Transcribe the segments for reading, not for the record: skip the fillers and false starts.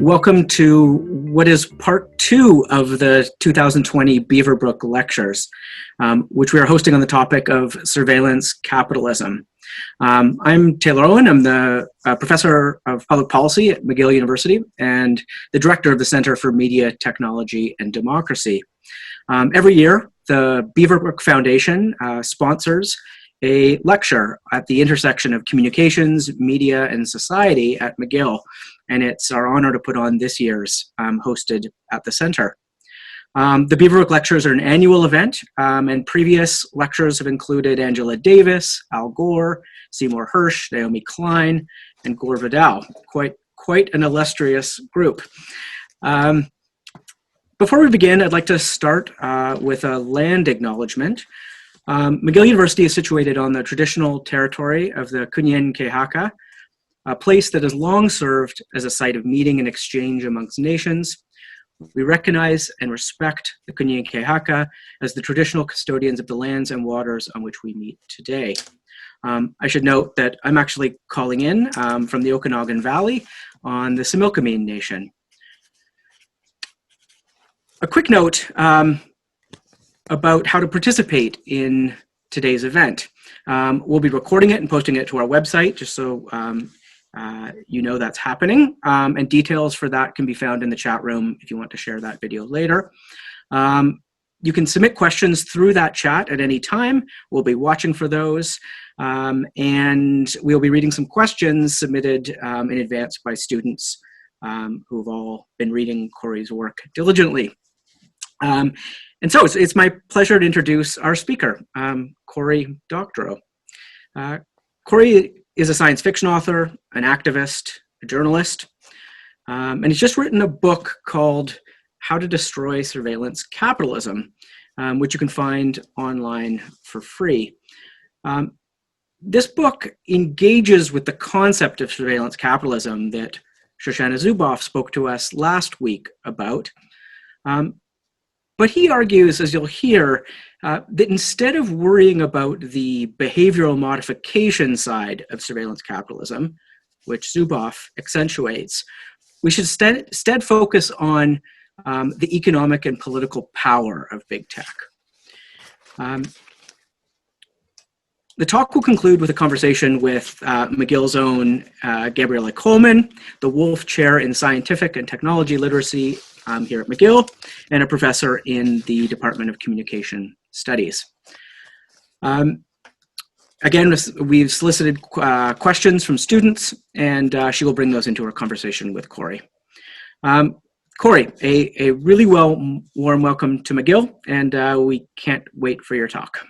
Welcome to what is part 2 of the 2020 Beaverbrook Lectures, which we are hosting on the topic of surveillance capitalism. I'm Taylor Owen. I'm the professor of public policy at McGill University and the director of the Center for Media, Technology, and Democracy. Every year, the Beaverbrook Foundation sponsors a lecture at the intersection of communications, media, and society at McGill. And it's our honor to put on this year's hosted at the center. The Beaverbrook Lectures are an annual event, and previous lectures have included Angela Davis, Al Gore, Seymour Hersh, Naomi Klein, and Gore Vidal. Quite an illustrious group. Before we begin, I'd like to start with a land acknowledgement. McGill University is situated on the traditional territory of the Kanien'kehá:ka, a place that has long served as a site of meeting and exchange amongst nations. We recognize and respect the Kanien'kehá:ka as the traditional custodians of the lands and waters on which we meet today. I should note that I'm actually calling in from the Okanagan Valley on the Similkameen Nation. A quick note about how to participate in today's event. We'll be recording it and posting it to our website, just so you know that's happening. And details for that can be found in the chat room if you want to share that video later. You can submit questions through that chat at any time. We'll be watching for those. And we'll be reading some questions submitted in advance by students who've all been reading Cory's work diligently. And so it's my pleasure to introduce our speaker, Cory Doctorow. Cory is a science fiction author, an activist, a journalist, and he's just written a book called How to Destroy Surveillance Capitalism, which you can find online for free. This book engages with the concept of surveillance capitalism that Shoshana Zuboff spoke to us last week about. But he argues, as you'll hear, that instead of worrying about the behavioral modification side of surveillance capitalism, which Zuboff accentuates, we should instead focus on the economic and political power of big tech. The talk will conclude with a conversation with McGill's own Gabriella Coleman, the Wolf Chair in Scientific and Technology Literacy here at McGill, and a professor in the Department of Communication Studies. Again, we've solicited questions from students, and she will bring those into our conversation with Cory. Cory, a really warm welcome to McGill, and we can't wait for your talk.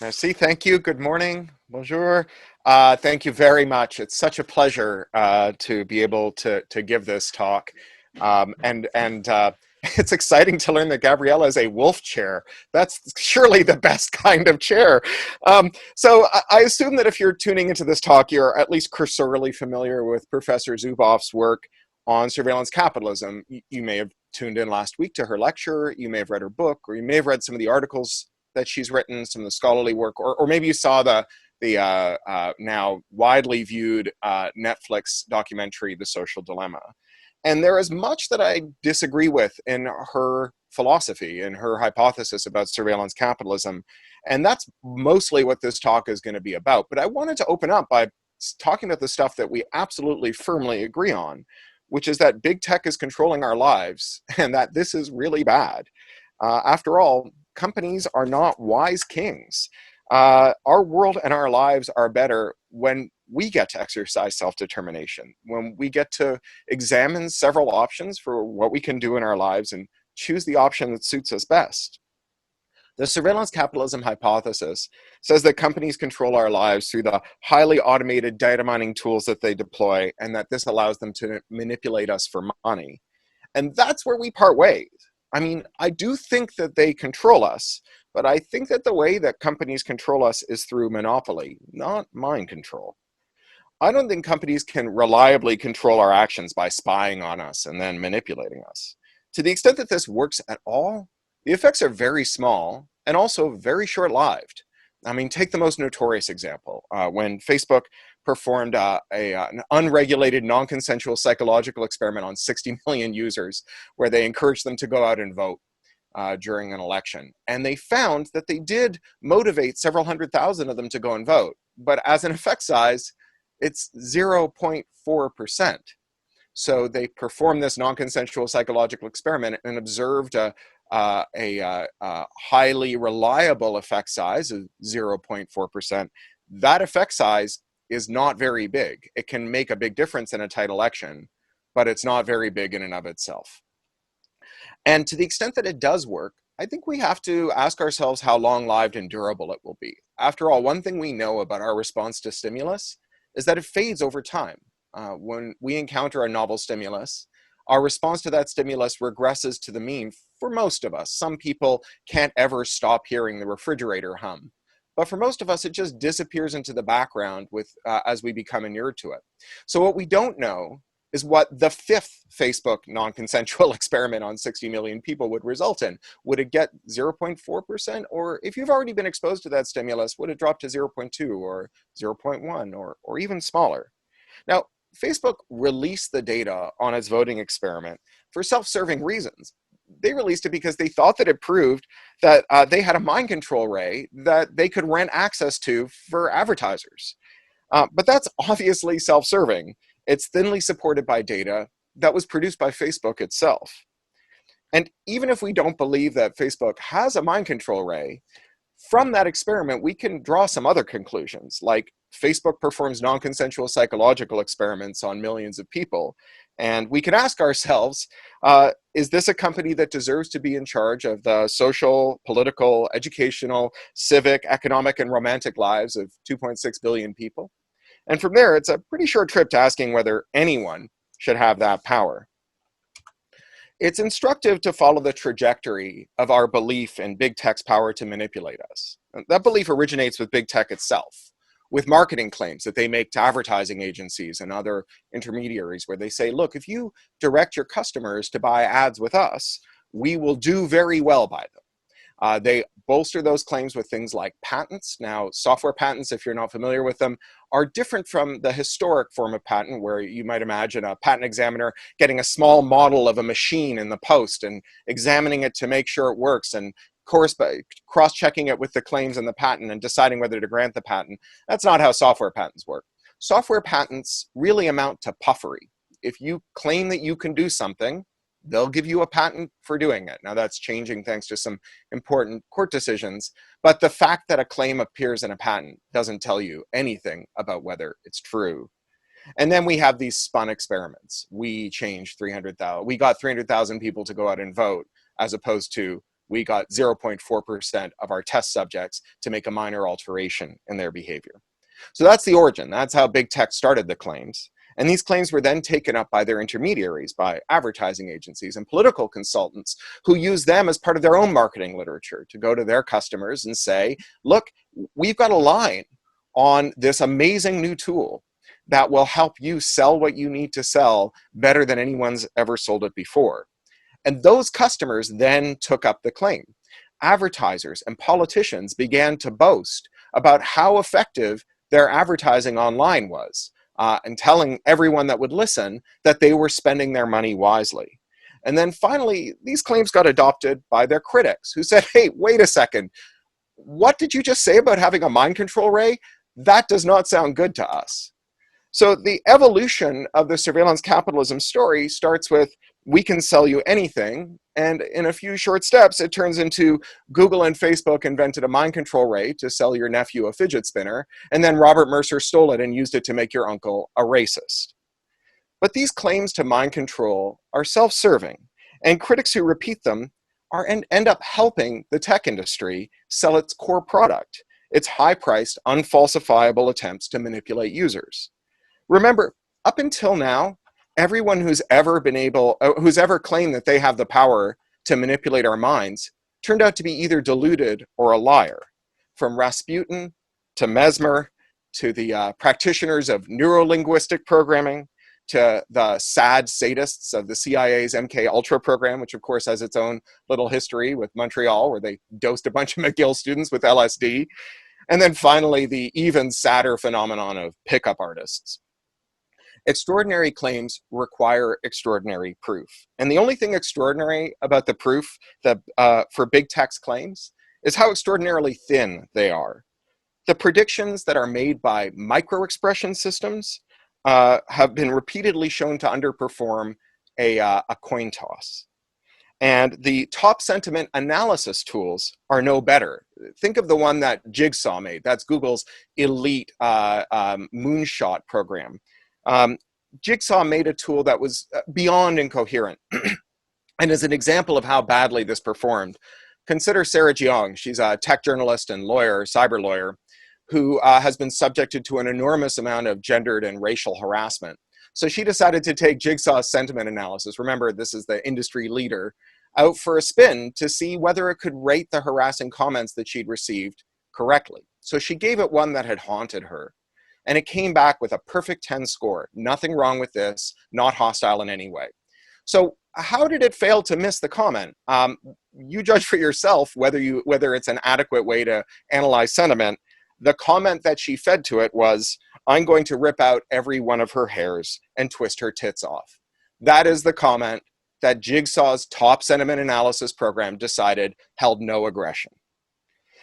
Merci, thank you. Good morning. Bonjour. Thank you very much. It's such a pleasure to be able to give this talk. And it's exciting to learn that Gabriella is a wolf chair. That's surely the best kind of chair. So I assume that if you're tuning into this talk, you're at least cursorily familiar with Professor Zuboff's work on surveillance capitalism. You may have tuned in last week to her lecture, you may have read her book, or you may have read some of the articles that she's written, some of the scholarly work, or maybe you saw the now widely viewed Netflix documentary, The Social Dilemma. And there is much that I disagree with in her philosophy and her hypothesis about surveillance capitalism. And that's mostly what this talk is going to be about. But I wanted to open up by talking about the stuff that we absolutely firmly agree on, which is that big tech is controlling our lives and that this is really bad. After all, companies are not wise kings. Our world and our lives are better when we get to exercise self-determination, when we get to examine several options for what we can do in our lives and choose the option that suits us best. The surveillance capitalism hypothesis says that companies control our lives through the highly automated data mining tools that they deploy, and that this allows them to manipulate us for money. And that's where we part ways. I mean, I do think that they control us, but I think that the way that companies control us is through monopoly, not mind control. I don't think companies can reliably control our actions by spying on us and then manipulating us. To the extent that this works at all, the effects are very small and also very short-lived. I mean, take the most notorious example. When Facebook performed an unregulated, non-consensual psychological experiment on 60 million users, where they encouraged them to go out and vote during an election. And they found that they did motivate several 100,000 of them to go and vote. But as an effect size, it's 0.4%. So they performed this non-consensual psychological experiment and observed a highly reliable effect size of 0.4%. That effect size is not very big. It can make a big difference in a tight election, but it's not very big in and of itself. And to the extent that it does work, I think we have to ask ourselves how long-lived and durable it will be. After all, one thing we know about our response to stimulus is that it fades over time. When we encounter a novel stimulus, our response to that stimulus regresses to the mean for most of us. Some people can't ever stop hearing the refrigerator hum. But for most of us, it just disappears into the background as we become inured to it. So what we don't know is what the fifth Facebook non-consensual experiment on 60 million people would result in. Would it get 0.4%? Or if you've already been exposed to that stimulus, would it drop to 0.2 or 0.1 or even smaller? Now, Facebook released the data on its voting experiment for self-serving reasons. They released it because they thought that it proved that they had a mind control ray that they could rent access to for advertisers. But that's obviously self-serving. It's thinly supported by data that was produced by Facebook itself. And even if we don't believe that Facebook has a mind control ray, from that experiment, we can draw some other conclusions, like Facebook performs non-consensual psychological experiments on millions of people. And we can ask ourselves, is this a company that deserves to be in charge of the social, political, educational, civic, economic, and romantic lives of 2.6 billion people? And from there, it's a pretty short trip to asking whether anyone should have that power. It's instructive to follow the trajectory of our belief in big tech's power to manipulate us. That belief originates with big tech itself, with marketing claims that they make to advertising agencies and other intermediaries, where they say, look, if you direct your customers to buy ads with us, we will do very well by them. They bolster those claims with things like patents. Now, software patents, if you're not familiar with them, are different from the historic form of patent, where you might imagine a patent examiner getting a small model of a machine in the post and examining it to make sure it works and cross-checking it with the claims in the patent and deciding whether to grant the patent. That's not how software patents work. Software patents really amount to puffery. If you claim that you can do something, they'll give you a patent for doing it. Now, that's changing thanks to some important court decisions, but the fact that a claim appears in a patent doesn't tell you anything about whether it's true. And then we have these spun experiments. We got 300,000 people to go out and vote, as opposed to we got 0.4% of our test subjects to make a minor alteration in their behavior. So that's the origin. That's how big tech started the claims. And these claims were then taken up by their intermediaries, by advertising agencies and political consultants, who use them as part of their own marketing literature to go to their customers and say, look, we've got a line on this amazing new tool that will help you sell what you need to sell better than anyone's ever sold it before. And those customers then took up the claim. Advertisers and politicians began to boast about how effective their advertising online was. And telling everyone that would listen that they were spending their money wisely. And then finally, these claims got adopted by their critics, who said, hey, wait a second, what did you just say about having a mind control ray? That does not sound good to us. So the evolution of the surveillance capitalism story starts with, we can sell you anything. And in a few short steps, it turns into Google and Facebook invented a mind control ray to sell your nephew a fidget spinner. And then Robert Mercer stole it and used it to make your uncle a racist. But these claims to mind control are self-serving, and critics who repeat them end up helping the tech industry sell its core product, its high-priced, unfalsifiable attempts to manipulate users. Remember, up until now, everyone who's ever claimed that they have the power to manipulate our minds turned out to be either deluded or a liar. From Rasputin to Mesmer to the practitioners of neurolinguistic programming to the sad sadists of the CIA's MK Ultra program, which of course has its own little history with Montreal, where they dosed a bunch of McGill students with LSD. And then finally, the even sadder phenomenon of pickup artists. Extraordinary claims require extraordinary proof. And the only thing extraordinary about the proof that for big tech's claims is how extraordinarily thin they are. The predictions that are made by micro-expression systems have been repeatedly shown to underperform a coin toss. And the top sentiment analysis tools are no better. Think of the one that Jigsaw made. That's Google's elite moonshot program. Jigsaw made a tool that was beyond incoherent. And as an example of how badly this performed, consider Sarah Jiang. She's a tech journalist and lawyer, cyber lawyer, who has been subjected to an enormous amount of gendered and racial harassment. So she decided to take Jigsaw's sentiment analysis, remember this is the industry leader, out for a spin to see whether it could rate the harassing comments that she'd received correctly. So she gave it one that had haunted her. And it came back with a perfect 10 score. Nothing wrong with this, not hostile in any way. So how did it fail to miss the comment? You judge for yourself whether it's an adequate way to analyze sentiment. The comment that she fed to it was, I'm going to rip out every one of her hairs and twist her tits off. That is the comment that Jigsaw's top sentiment analysis program decided held no aggression.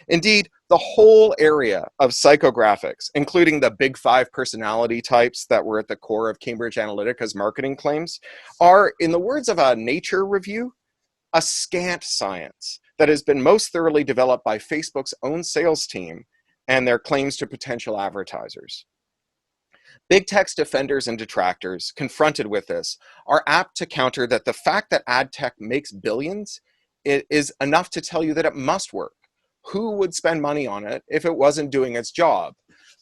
Indeed, the whole area of psychographics, including the big five personality types that were at the core of Cambridge Analytica's marketing claims, are, in the words of a Nature review, a scant science that has been most thoroughly developed by Facebook's own sales team and their claims to potential advertisers. Big tech's defenders and detractors, confronted with this, are apt to counter that the fact that ad tech makes billions is enough to tell you that it must work. Who would spend money on it if it wasn't doing its job?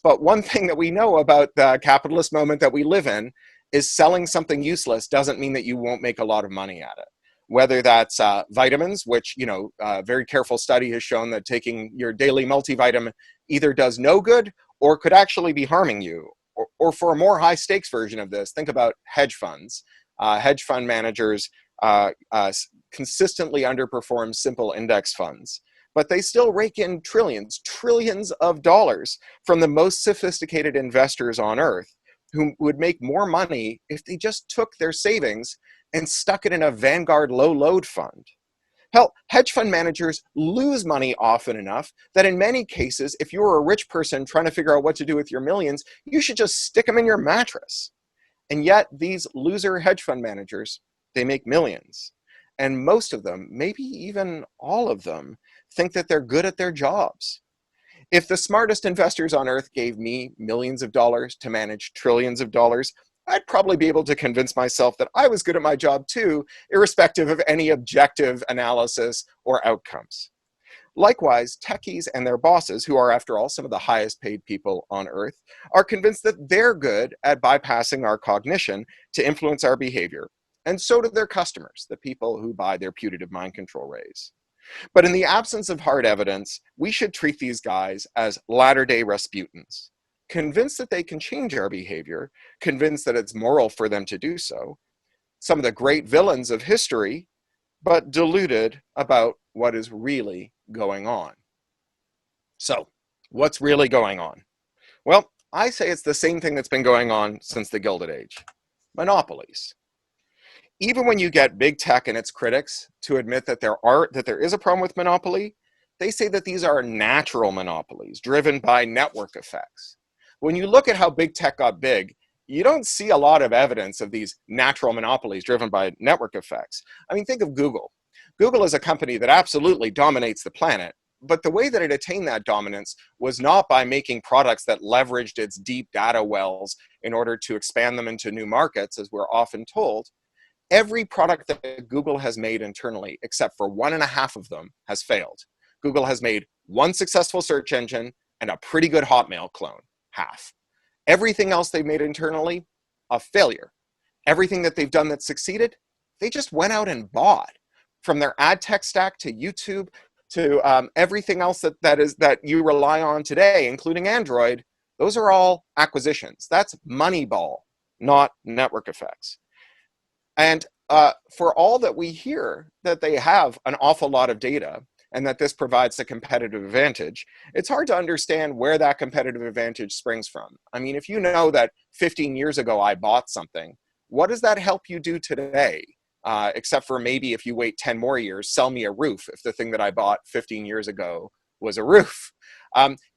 But one thing that we know about the capitalist moment that we live in is selling something useless doesn't mean that you won't make a lot of money at it. Whether that's vitamins, which, a very careful study has shown that taking your daily multivitamin either does no good or could actually be harming you. Or for a more high stakes version of this, think about hedge funds. Hedge fund managers consistently underperform simple index funds, but they still rake in trillions of dollars from the most sophisticated investors on earth who would make more money if they just took their savings and stuck it in a Vanguard low load fund. Hell, hedge fund managers lose money often enough that in many cases, if you're a rich person trying to figure out what to do with your millions, you should just stick them in your mattress. And yet these loser hedge fund managers, they make millions. And most of them, maybe even all of them, think that they're good at their jobs. If the smartest investors on earth gave me millions of dollars to manage trillions of dollars, I'd probably be able to convince myself that I was good at my job too, irrespective of any objective analysis or outcomes. Likewise, techies and their bosses, who are after all some of the highest paid people on earth, are convinced that they're good at bypassing our cognition to influence our behavior. And so do their customers, the people who buy their putative mind control rays. But in the absence of hard evidence, we should treat these guys as latter-day Rasputins, convinced that they can change our behavior, convinced that it's moral for them to do so, some of the great villains of history, but deluded about what is really going on. So, what's really going on? Well, I say it's the same thing that's been going on since the Gilded Age. Monopolies. Even when you get big tech and its critics to admit that there is a problem with monopoly, they say that these are natural monopolies driven by network effects. When you look at how big tech got big, you don't see a lot of evidence of these natural monopolies driven by network effects. I mean, think of Google. Google is a company that absolutely dominates the planet, but the way that it attained that dominance was not by making products that leveraged its deep data wells in order to expand them into new markets, as we're often told. Every product that Google has made internally, except for 1.5 of them, has failed. Google has made one successful search engine and a pretty good Hotmail clone, half. Everything else they've made internally, a failure. Everything that they've done that succeeded, they just went out and bought. From their ad tech stack to YouTube to everything else that you rely on today, including Android, those are all acquisitions. That's Moneyball, not network effects. And for all that we hear that they have an awful lot of data, and that this provides a competitive advantage, it's hard to understand where that competitive advantage springs from. I mean, if you know that 15 years ago I bought something, what does that help you do today? Except for maybe if you wait 10 more years, sell me a roof if the thing that I bought 15 years ago was a roof.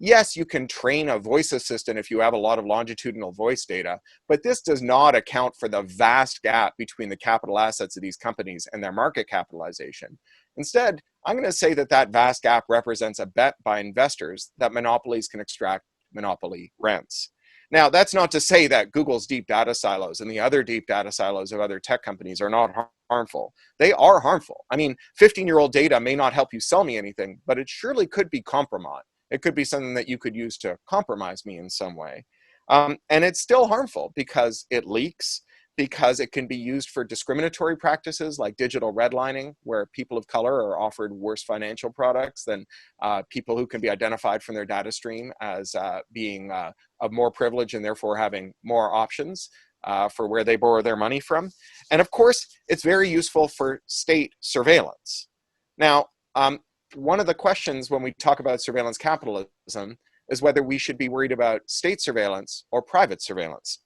Yes, you can train a voice assistant if you have a lot of longitudinal voice data, but this does not account for the vast gap between the capital assets of these companies and their market capitalization. Instead, I'm going to say that that vast gap represents a bet by investors that monopolies can extract monopoly rents. Now, that's not to say that Google's deep data silos and the other deep data silos of other tech companies are not harmful. They are harmful. I mean, 15-year-old data may not help you sell me anything, but it surely could be compromised. It could be something that you could use to compromise me in some way. And it's still harmful because it leaks, because it can be used for discriminatory practices like digital redlining, where people of color are offered worse financial products than people who can be identified from their data stream as being of more privilege and therefore having more options for where they borrow their money from. And of course, it's very useful for state surveillance. Now, one of the questions when we talk about surveillance capitalism is whether we should be worried about state surveillance or private surveillance.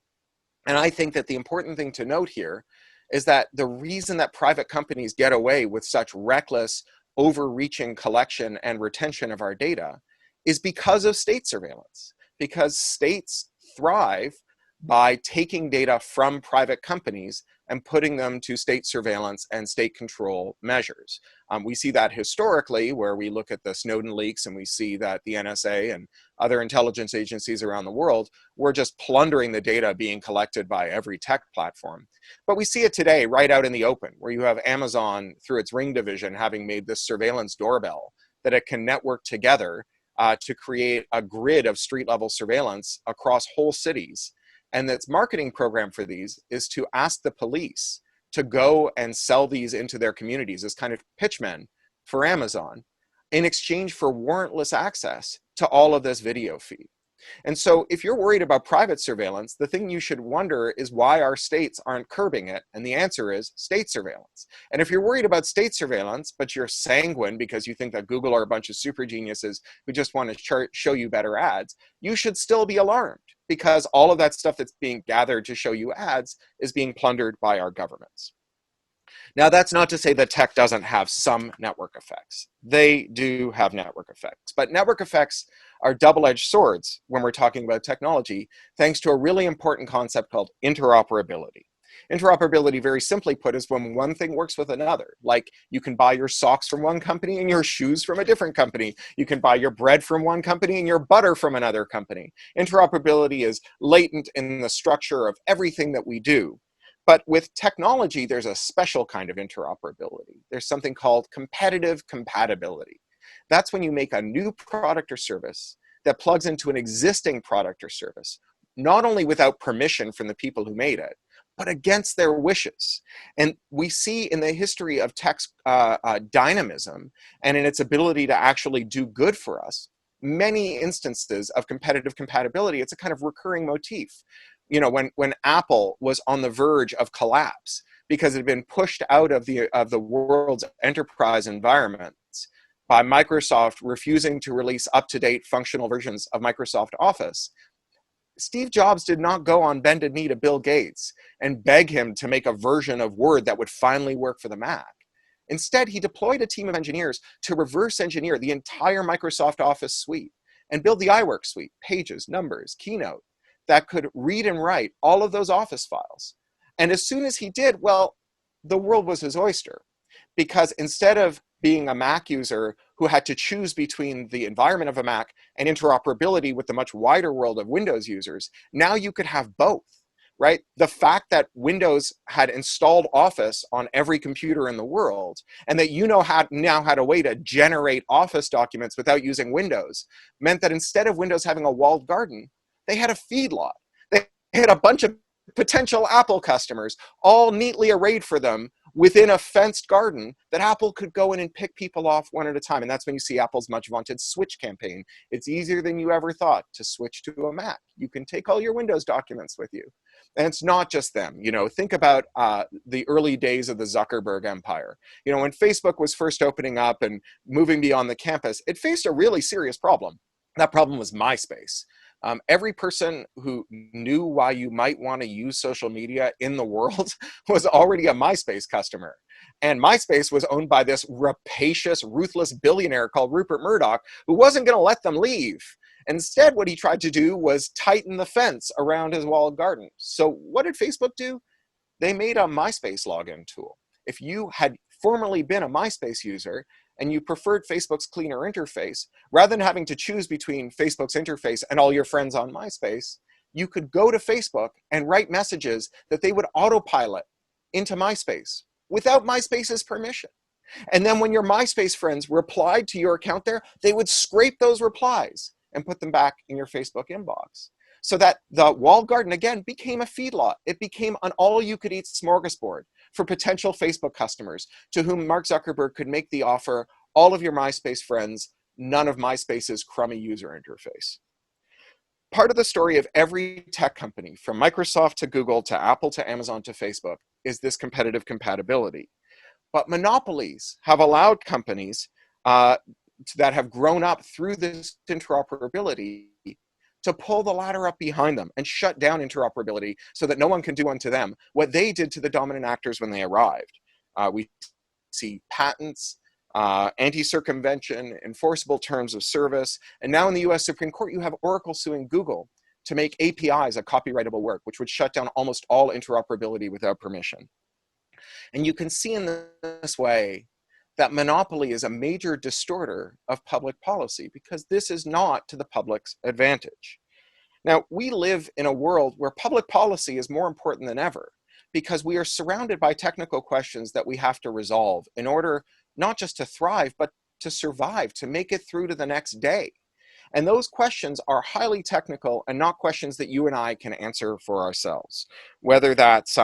And I think that the important thing to note here is that the reason that private companies get away with such reckless, overreaching collection and retention of our data is because of state surveillance, because states thrive by taking data from private companies and putting them to state surveillance and state control measures. We see that historically, where we look at the Snowden leaks and we see that the NSA and other intelligence agencies around the world were just plundering the data being collected by every tech platform. But we see it today right out in the open, where you have Amazon, through its Ring division, having made this surveillance doorbell that it can network together to create a grid of street-level surveillance across whole cities. And its marketing program for these is to ask the police to go and sell these into their communities as kind of pitchmen for Amazon in exchange for warrantless access to all of this video feed. And so if you're worried about private surveillance, the thing you should wonder is why our states aren't curbing it. And the answer is state surveillance. And if you're worried about state surveillance, but you're sanguine because you think that Google are a bunch of super geniuses who just want to show you better ads, you should still be alarmed, because all of that stuff that's being gathered to show you ads is being plundered by our governments. Now, that's not to say that tech doesn't have some network effects. They do have network effects, but network effects are double-edged swords when we're talking about technology, thanks to a really important concept called interoperability. Interoperability, very simply put, is when one thing works with another. Like, you can buy your socks from one company and your shoes from a different company. You can buy your bread from one company and your butter from another company. Interoperability is latent in the structure of everything that we do. But with technology, there's a special kind of interoperability. There's something called competitive compatibility. That's when you make a new product or service that plugs into an existing product or service, not only without permission from the people who made it, but against their wishes. And we see in the history of tech's dynamism and in its ability to actually do good for us, many instances of competitive compatibility. It's a kind of recurring motif. You know, when Apple was on the verge of collapse because it had been pushed out of the world's enterprise environments by Microsoft refusing to release up-to-date functional versions of Microsoft Office, Steve Jobs did not go on bended knee to Bill Gates and beg him to make a version of Word that would finally work for the Mac. Instead, he deployed a team of engineers to reverse engineer the entire Microsoft Office suite and build the iWork suite, Pages, Numbers, Keynote, that could read and write all of those Office files. And as soon as he did, well, the world was his oyster. Because instead of being a Mac user who had to choose between the environment of a Mac and interoperability with the much wider world of Windows users, now you could have both, right? The fact that Windows had installed Office on every computer in the world, and that you now had a way to generate Office documents without using Windows, meant that instead of Windows having a walled garden, they had a feedlot. They had a bunch of potential Apple customers, all neatly arrayed for them within a fenced garden that Apple could go in and pick people off one at a time. And that's when you see Apple's much vaunted switch campaign. It's easier than you ever thought to switch to a Mac. You can take all your Windows documents with you. And it's not just them. You know, think about the early days of the Zuckerberg empire. You know, when Facebook was first opening up and moving beyond the campus, it faced a really serious problem. That problem was MySpace. Every person who knew why you might want to use social media in the world was already a MySpace customer. And MySpace was owned by this rapacious, ruthless billionaire called Rupert Murdoch, who wasn't going to let them leave. Instead, what he tried to do was tighten the fence around his walled garden. So what did Facebook do? They made a MySpace login tool. If you had formerly been a MySpace user and you preferred Facebook's cleaner interface, rather than having to choose between Facebook's interface and all your friends on MySpace, you could go to Facebook and write messages that they would autopilot into MySpace without MySpace's permission. And then when your MySpace friends replied to your account there, they would scrape those replies and put them back in your Facebook inbox. So that the walled garden, again, became a feedlot. It became an all-you-could-eat smorgasbord for potential Facebook customers to whom Mark Zuckerberg could make the offer, all of your MySpace friends, none of MySpace's crummy user interface. Part of the story of every tech company, from Microsoft to Google to Apple to Amazon to Facebook, is this competitive compatibility. But monopolies have allowed companies that have grown up through this interoperability to pull the ladder up behind them and shut down interoperability so that no one can do unto them what they did to the dominant actors when they arrived. We see patents, anti-circumvention, enforceable terms of service, and now in the US Supreme Court, you have Oracle suing Google to make APIs a copyrightable work, which would shut down almost all interoperability without permission. And you can see in this way that monopoly is a major distorter of public policy because this is not to the public's advantage. Now, we live in a world where public policy is more important than ever because we are surrounded by technical questions that we have to resolve in order not just to thrive, but to survive, to make it through to the next day. And those questions are highly technical and not questions that you and I can answer for ourselves, whether that's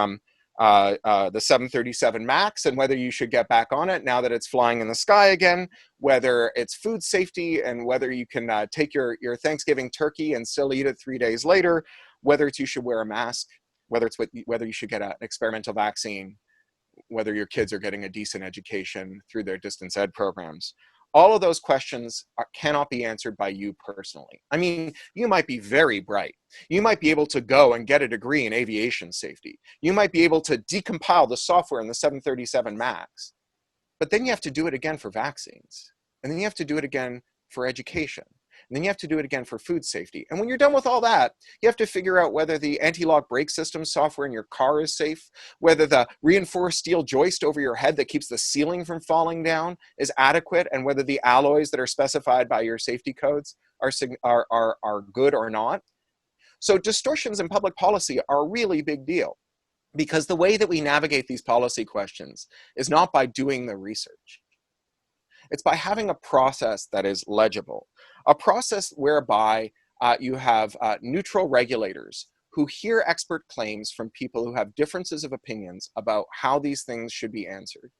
the 737 MAX and whether you should get back on it now that it's flying in the sky again, whether it's food safety and whether you can take your Thanksgiving turkey and still eat it 3 days later, whether it's you should wear a mask, whether you should get an experimental vaccine, whether your kids are getting a decent education through their distance ed programs. All of those questions cannot be answered by you personally. I mean, you might be very bright. You might be able to go and get a degree in aviation safety. You might be able to decompile the software in the 737 MAX. But then you have to do it again for vaccines. And then you have to do it again for education. And then you have to do it again for food safety. And when you're done with all that, you have to figure out whether the anti-lock brake system software in your car is safe, whether the reinforced steel joist over your head that keeps the ceiling from falling down is adequate, and whether the alloys that are specified by your safety codes are good or not. So distortions in public policy are a really big deal because the way that we navigate these policy questions is not by doing the research. It's by having a process that is legible, a process whereby you have neutral regulators who hear expert claims from people who have differences of opinions about how these things should be answered,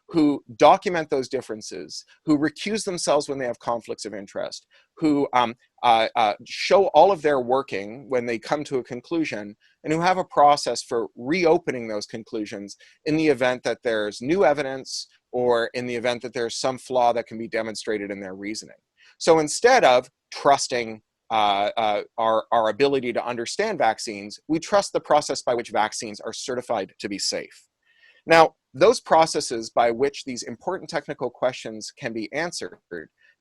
who document those differences, who recuse themselves when they have conflicts of interest, who show all of their working when they come to a conclusion, and who have a process for reopening those conclusions in the event that there's new evidence or in the event that there's some flaw that can be demonstrated in their reasoning. So instead of trusting our ability to understand vaccines, we trust the process by which vaccines are certified to be safe. Now, those processes by which these important technical questions can be answered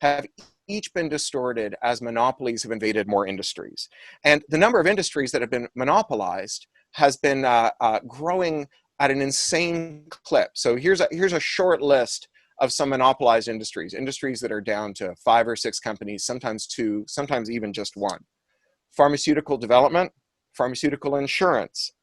have each been distorted as monopolies have invaded more industries. And the number of industries that have been monopolized has been growing at an insane clip. So here's a short list of some monopolized industries that are down to 5 or 6 companies, sometimes 2, sometimes even just 1. Pharmaceutical development, pharmaceutical insurance,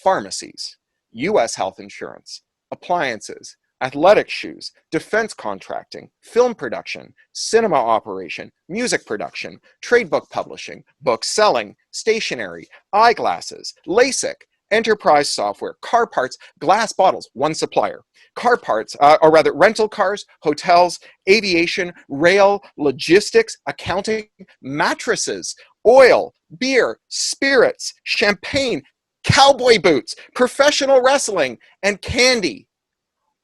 pharmacies, US health insurance, appliances, athletic shoes, defense contracting, film production, cinema operation, music production, trade book publishing, book selling, stationery, eyeglasses, LASIK, enterprise software, car parts, glass bottles, one supplier, car parts, or rather rental cars, hotels, aviation, rail, logistics, accounting, mattresses, oil, beer, spirits, champagne, cowboy boots, professional wrestling, and candy,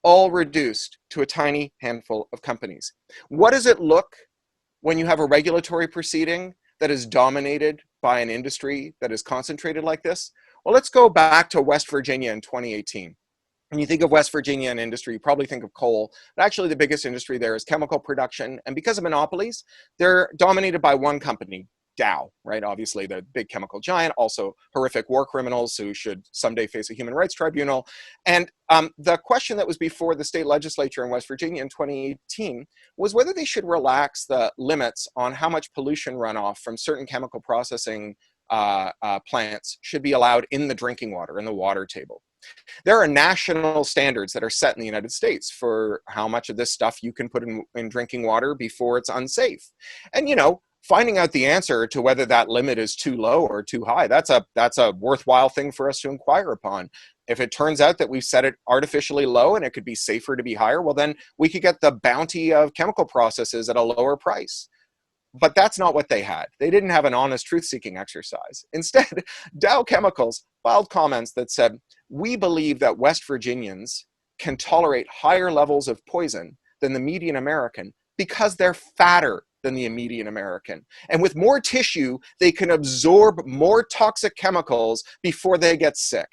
all reduced to a tiny handful of companies. What does it look when you have a regulatory proceeding that is dominated by an industry that is concentrated like this? Well, let's go back to West Virginia in 2018. When you think of West Virginia and industry, you probably think of coal, but actually the biggest industry there is chemical production. And because of monopolies, they're dominated by one company, Dow, right? Obviously the big chemical giant, also horrific war criminals who should someday face a human rights tribunal. And the question that was before the state legislature in West Virginia in 2018 was whether they should relax the limits on how much pollution runoff from certain chemical processing plants should be allowed in the drinking water, in the water table. There are national standards that are set in the United States for how much of this stuff you can put in drinking water before it's unsafe. And, you know, finding out the answer to whether that limit is too low or too high, that's a worthwhile thing for us to inquire upon. If it turns out that we've set it artificially low and it could be safer to be higher, well, then we could get the bounty of chemical processes at a lower price. But that's not what they had. They didn't have an honest truth-seeking exercise. Instead, Dow Chemicals filed comments that said, we believe that West Virginians can tolerate higher levels of poison than the median American because they're fatter than the median American. And with more tissue, they can absorb more toxic chemicals before they get sick.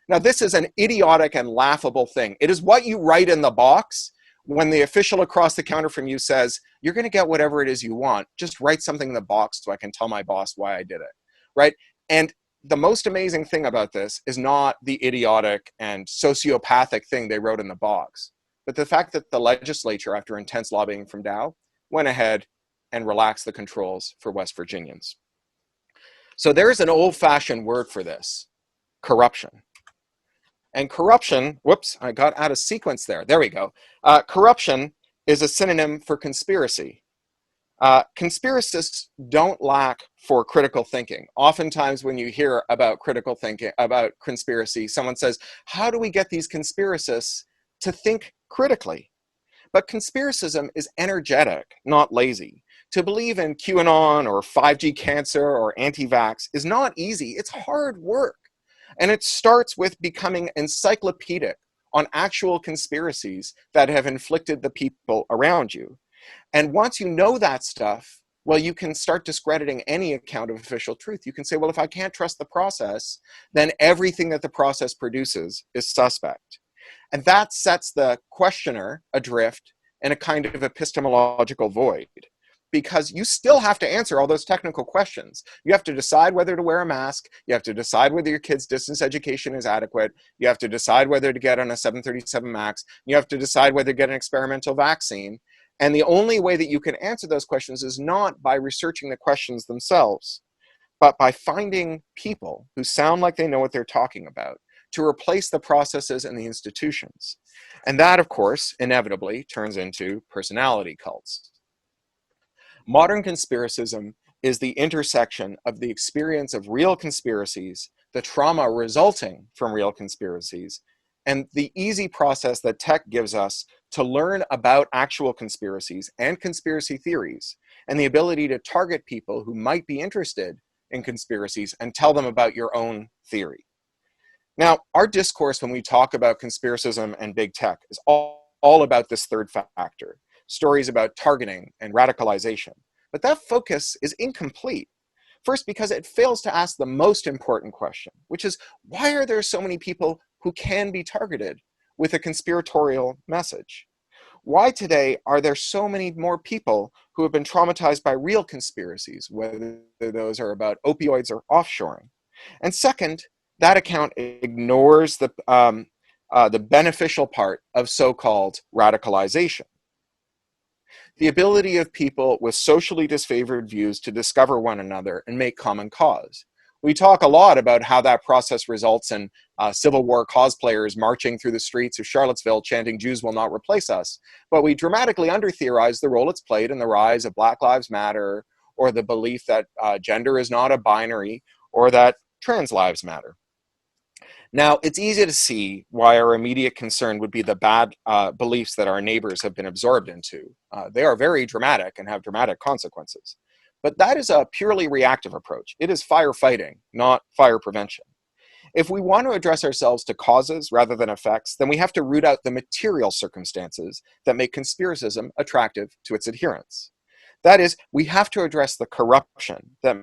Now, this is an idiotic and laughable thing. It is what you write in the box when the official across the counter from you says, you're going to get whatever it is you want. Just write something in the box so I can tell my boss why I did it, right? And the most amazing thing about this is not the idiotic and sociopathic thing they wrote in the box, but the fact that the legislature, after intense lobbying from Dow, went ahead and relaxed the controls for West Virginians. So there's an old-fashioned word for this, corruption. And corruption, whoops, I got out of sequence there. There we go. Corruption is a synonym for conspiracy. Conspiracists don't lack for critical thinking. Oftentimes when you hear about critical thinking, about conspiracy, someone says, how do we get these conspiracists to think critically? But conspiracism is energetic, not lazy. To believe in QAnon or 5G cancer or anti-vax is not easy. It's hard work. And it starts with becoming encyclopedic on actual conspiracies that have inflicted the people around you. And once you know that stuff, well, you can start discrediting any account of official truth. You can say, well, if I can't trust the process, then everything that the process produces is suspect. And that sets the questioner adrift in a kind of epistemological void, because you still have to answer all those technical questions. You have to decide whether to wear a mask. You have to decide whether your kid's distance education is adequate. You have to decide whether to get on a 737 MAX. You have to decide whether to get an experimental vaccine. And the only way that you can answer those questions is not by researching the questions themselves, but by finding people who sound like they know what they're talking about to replace the processes and the institutions. And that, of course, inevitably turns into personality cults. Modern conspiracism is the intersection of the experience of real conspiracies, the trauma resulting from real conspiracies, and the easy process that tech gives us to learn about actual conspiracies and conspiracy theories, and the ability to target people who might be interested in conspiracies and tell them about your own theory. Now, our discourse when we talk about conspiracism and big tech is all about this third factor, stories about targeting and radicalization. But that focus is incomplete. First, because it fails to ask the most important question, which is, why are there so many people who can be targeted with a conspiratorial message? Why today are there so many more people who have been traumatized by real conspiracies, whether those are about opioids or offshoring? And second, that account ignores the beneficial part of so-called radicalization. The ability of people with socially disfavored views to discover one another and make common cause. We talk a lot about how that process results in Civil War cosplayers marching through the streets of Charlottesville chanting, "Jews will not replace us." But we dramatically under-theorize the role it's played in the rise of Black Lives Matter, or the belief that gender is not a binary, or that trans lives matter. Now, it's easy to see why our immediate concern would be the bad beliefs that our neighbors have been absorbed into. They are very dramatic and have dramatic consequences. But that is a purely reactive approach. It is firefighting, not fire prevention. If we want to address ourselves to causes rather than effects, then we have to root out the material circumstances that make conspiracism attractive to its adherents. That is, we have to address the corruption that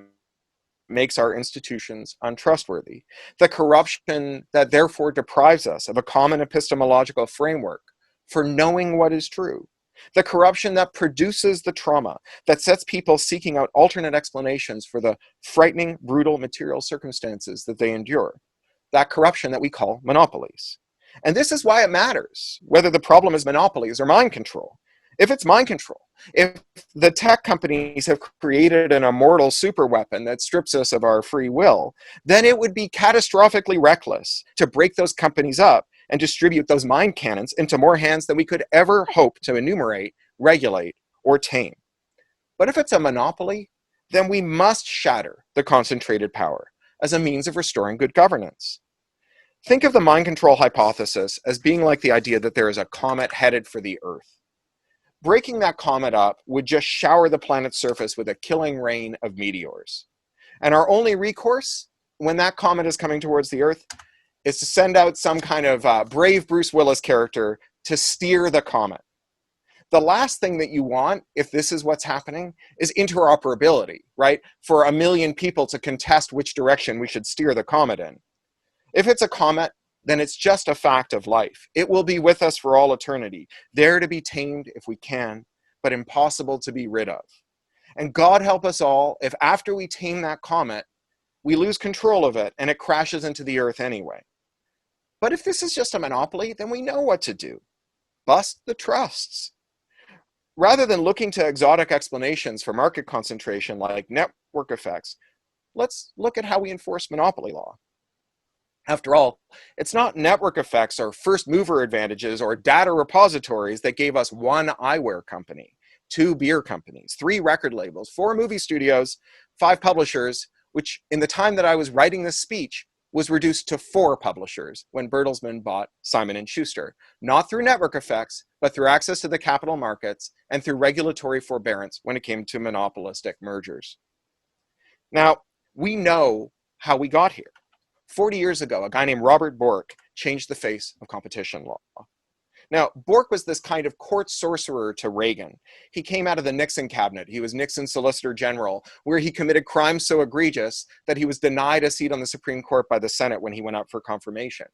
makes our institutions untrustworthy, the corruption that therefore deprives us of a common epistemological framework for knowing what is true, the corruption that produces the trauma that sets people seeking out alternate explanations for the frightening, brutal material circumstances that they endure, that corruption that we call monopolies. And this is why it matters whether the problem is monopolies or mind control. If it's mind control, if the tech companies have created an immortal superweapon that strips us of our free will, then it would be catastrophically reckless to break those companies up and distribute those mind cannons into more hands than we could ever hope to enumerate, regulate, or tame. But if it's a monopoly, then we must shatter the concentrated power as a means of restoring good governance. Think of the mind control hypothesis as being like the idea that there is a comet headed for the Earth. Breaking that comet up would just shower the planet's surface with a killing rain of meteors. And our only recourse when that comet is coming towards the Earth is to send out some kind of brave Bruce Willis character to steer the comet. The last thing that you want, if this is what's happening, is interoperability, right? For 1 million people to contest which direction we should steer the comet in. If it's a comet, then it's just a fact of life. It will be with us for all eternity, there to be tamed if we can, but impossible to be rid of. And God help us all if after we tame that comet, we lose control of it and it crashes into the Earth anyway. But if this is just a monopoly, then we know what to do. Bust the trusts. Rather than looking to exotic explanations for market concentration like network effects, let's look at how we enforce monopoly law. After all, it's not network effects or first mover advantages or data repositories that gave us 1 eyewear company, 2 beer companies, 3 record labels, 4 movie studios, 5 publishers, which in the time that I was writing this speech was reduced to 4 publishers when Bertelsmann bought Simon & Schuster, not through network effects, but through access to the capital markets and through regulatory forbearance when it came to monopolistic mergers. Now, we know how we got here. 40 years ago, a guy named Robert Bork changed the face of competition law. Now, Bork was this kind of court sorcerer to Reagan. He came out of the Nixon cabinet. He was Nixon's Solicitor General, where he committed crimes so egregious that he was denied a seat on the Supreme Court by the Senate when he went up for confirmation.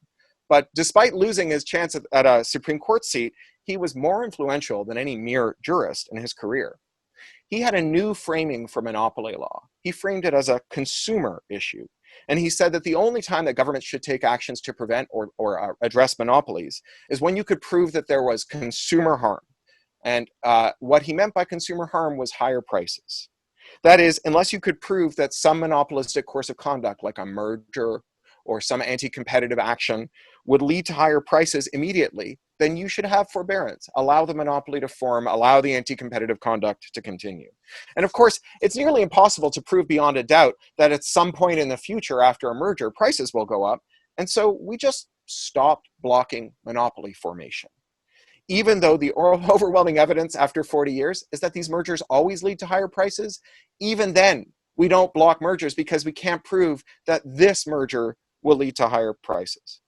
But despite losing his chance at a Supreme Court seat, he was more influential than any mere jurist in his career. He had a new framing for monopoly law. He framed it as a consumer issue. And he said that the only time that governments should take actions to prevent or address monopolies is when you could prove that there was consumer harm. And what he meant by consumer harm was higher prices. That is, unless you could prove that some monopolistic course of conduct, like a merger or some anti-competitive action, would lead to higher prices immediately, then you should have forbearance, allow the monopoly to form, allow the anti-competitive conduct to continue. And of course, it's nearly impossible to prove beyond a doubt that at some point in the future after a merger, prices will go up. And so we just stopped blocking monopoly formation. Even though the overwhelming evidence after 40 years is that these mergers always lead to higher prices, even then we don't block mergers because we can't prove that this merger will lead to higher prices.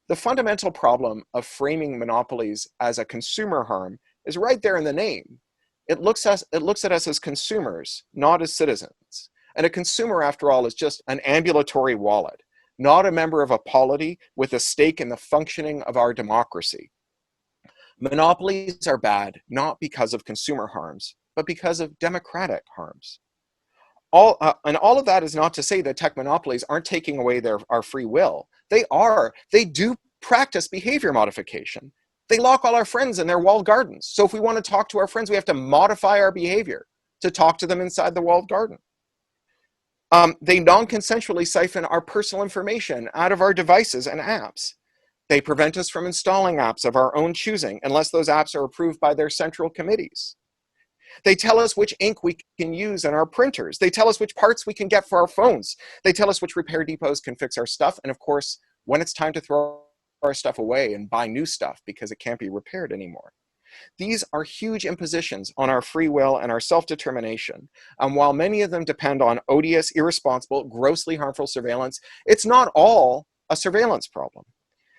The fundamental problem of framing monopolies as a consumer harm is right there in the name. It looks at us as consumers, not as citizens. And a consumer, after all, is just an ambulatory wallet, not a member of a polity with a stake in the functioning of our democracy. Monopolies are bad, not because of consumer harms, but because of democratic harms. And all of that is not to say that tech monopolies aren't taking away our free will. They are. They do practice behavior modification. They lock all our friends in their walled gardens. So if we want to talk to our friends, we have to modify our behavior to talk to them inside the walled garden. They non-consensually siphon our personal information out of our devices and apps. They prevent us from installing apps of our own choosing unless those apps are approved by their central committees. They tell us which ink we can use in our printers. They tell us which parts we can get for our phones. They tell us which repair depots can fix our stuff. And of course, when it's time to throw our stuff away and buy new stuff because it can't be repaired anymore. These are huge impositions on our free will and our self-determination. And while many of them depend on odious, irresponsible, grossly harmful surveillance, it's not all a surveillance problem.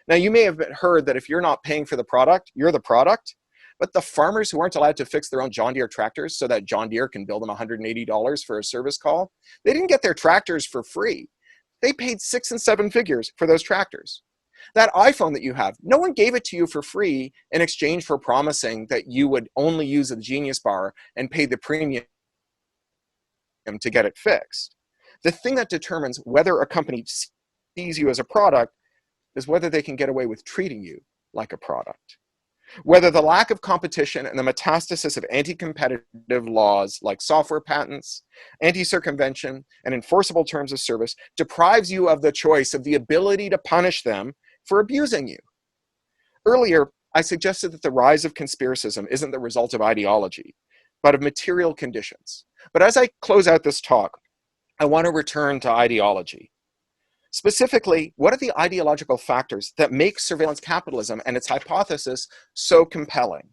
Now, you may have heard that if you're not paying for the product, you're the product. But the farmers who aren't allowed to fix their own John Deere tractors so that John Deere can bill them $180 for a service call, they didn't get their tractors for free. They paid 6 and 7 figures for those tractors. That iPhone that you have, no one gave it to you for free in exchange for promising that you would only use the Genius Bar and pay the premium to get it fixed. The thing that determines whether a company sees you as a product is whether they can get away with treating you like a product. Whether the lack of competition and the metastasis of anti-competitive laws like software patents, anti-circumvention, and enforceable terms of service deprives you of the choice of the ability to punish them for abusing you. Earlier, I suggested that the rise of conspiracism isn't the result of ideology, but of material conditions. But as I close out this talk, I want to return to ideology. Specifically, what are the ideological factors that make surveillance capitalism and its hypothesis so compelling?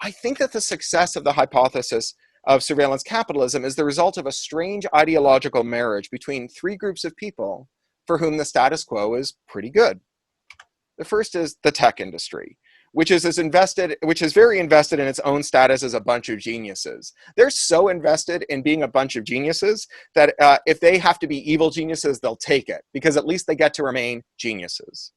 I think that the success of the hypothesis of surveillance capitalism is the result of a strange ideological marriage between 3 groups of people for whom the status quo is pretty good. The first is the tech industry, which is very invested in its own status as a bunch of geniuses. They're so invested in being a bunch of geniuses that if they have to be evil geniuses, they'll take it, because at least they get to remain geniuses.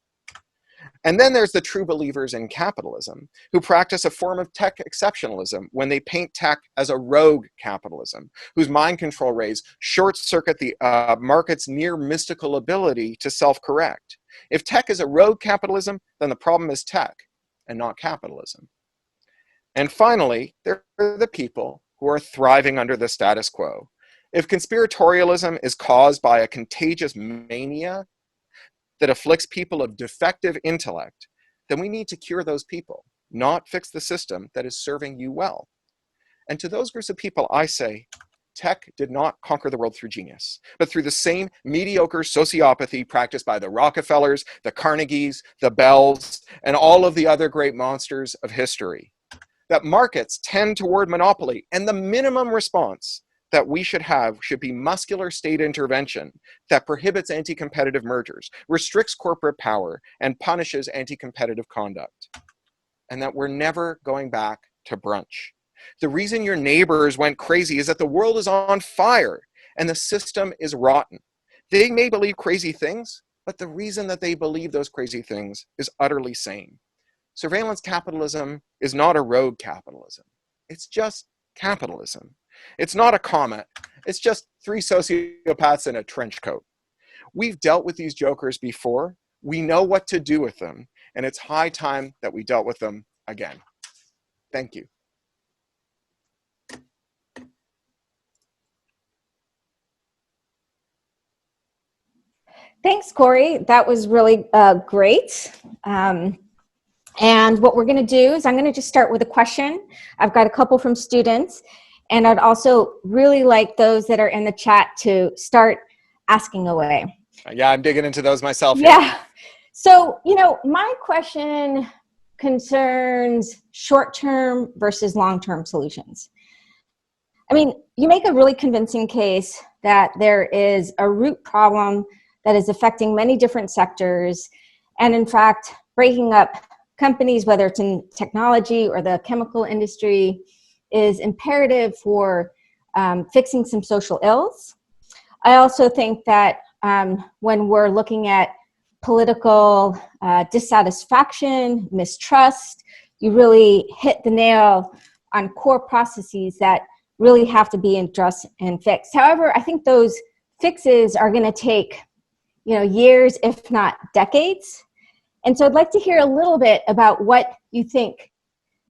And then there's the true believers in capitalism, who practice a form of tech exceptionalism when they paint tech as a rogue capitalism, whose mind control rays short-circuit the market's near mystical ability to self-correct. If tech is a rogue capitalism, then the problem is tech and not capitalism. And finally, there are the people who are thriving under the status quo. If conspiratorialism is caused by a contagious mania that afflicts people of defective intellect, then we need to cure those people, not fix the system that is serving you well. And to those groups of people, I say, tech did not conquer the world through genius, but through the same mediocre sociopathy practiced by the Rockefellers, the Carnegies, the Bells, and all of the other great monsters of history. That markets tend toward monopoly, and the minimum response that we should have should be muscular state intervention that prohibits anti-competitive mergers, restricts corporate power, and punishes anti-competitive conduct. And that we're never going back to brunch. The reason your neighbors went crazy is that the world is on fire and the system is rotten. They may believe crazy things, but the reason that they believe those crazy things is utterly sane. Surveillance capitalism is not a rogue capitalism. It's just capitalism. It's not a comet. It's just 3 sociopaths in a trench coat. We've dealt with these jokers before. We know what to do with them, and it's high time that we dealt with them again. Thank you. Thanks, Cory. That was really great. And what we're going to do is I'm going to just start with a question. I've got a couple from students, and I'd also really like those that are in the chat to start asking away. Yeah, I'm digging into those myself. Yeah. So, my question concerns short-term versus long-term solutions. I mean, you make a really convincing case that there is a root problem that is affecting many different sectors, and in fact, breaking up companies, whether it's in technology or the chemical industry, is imperative for fixing some social ills. I also think that when we're looking at political dissatisfaction, mistrust, you really hit the nail on core processes that really have to be addressed and fixed. However, I think those fixes are going to take years, if not decades. And so I'd like to hear a little bit about what you think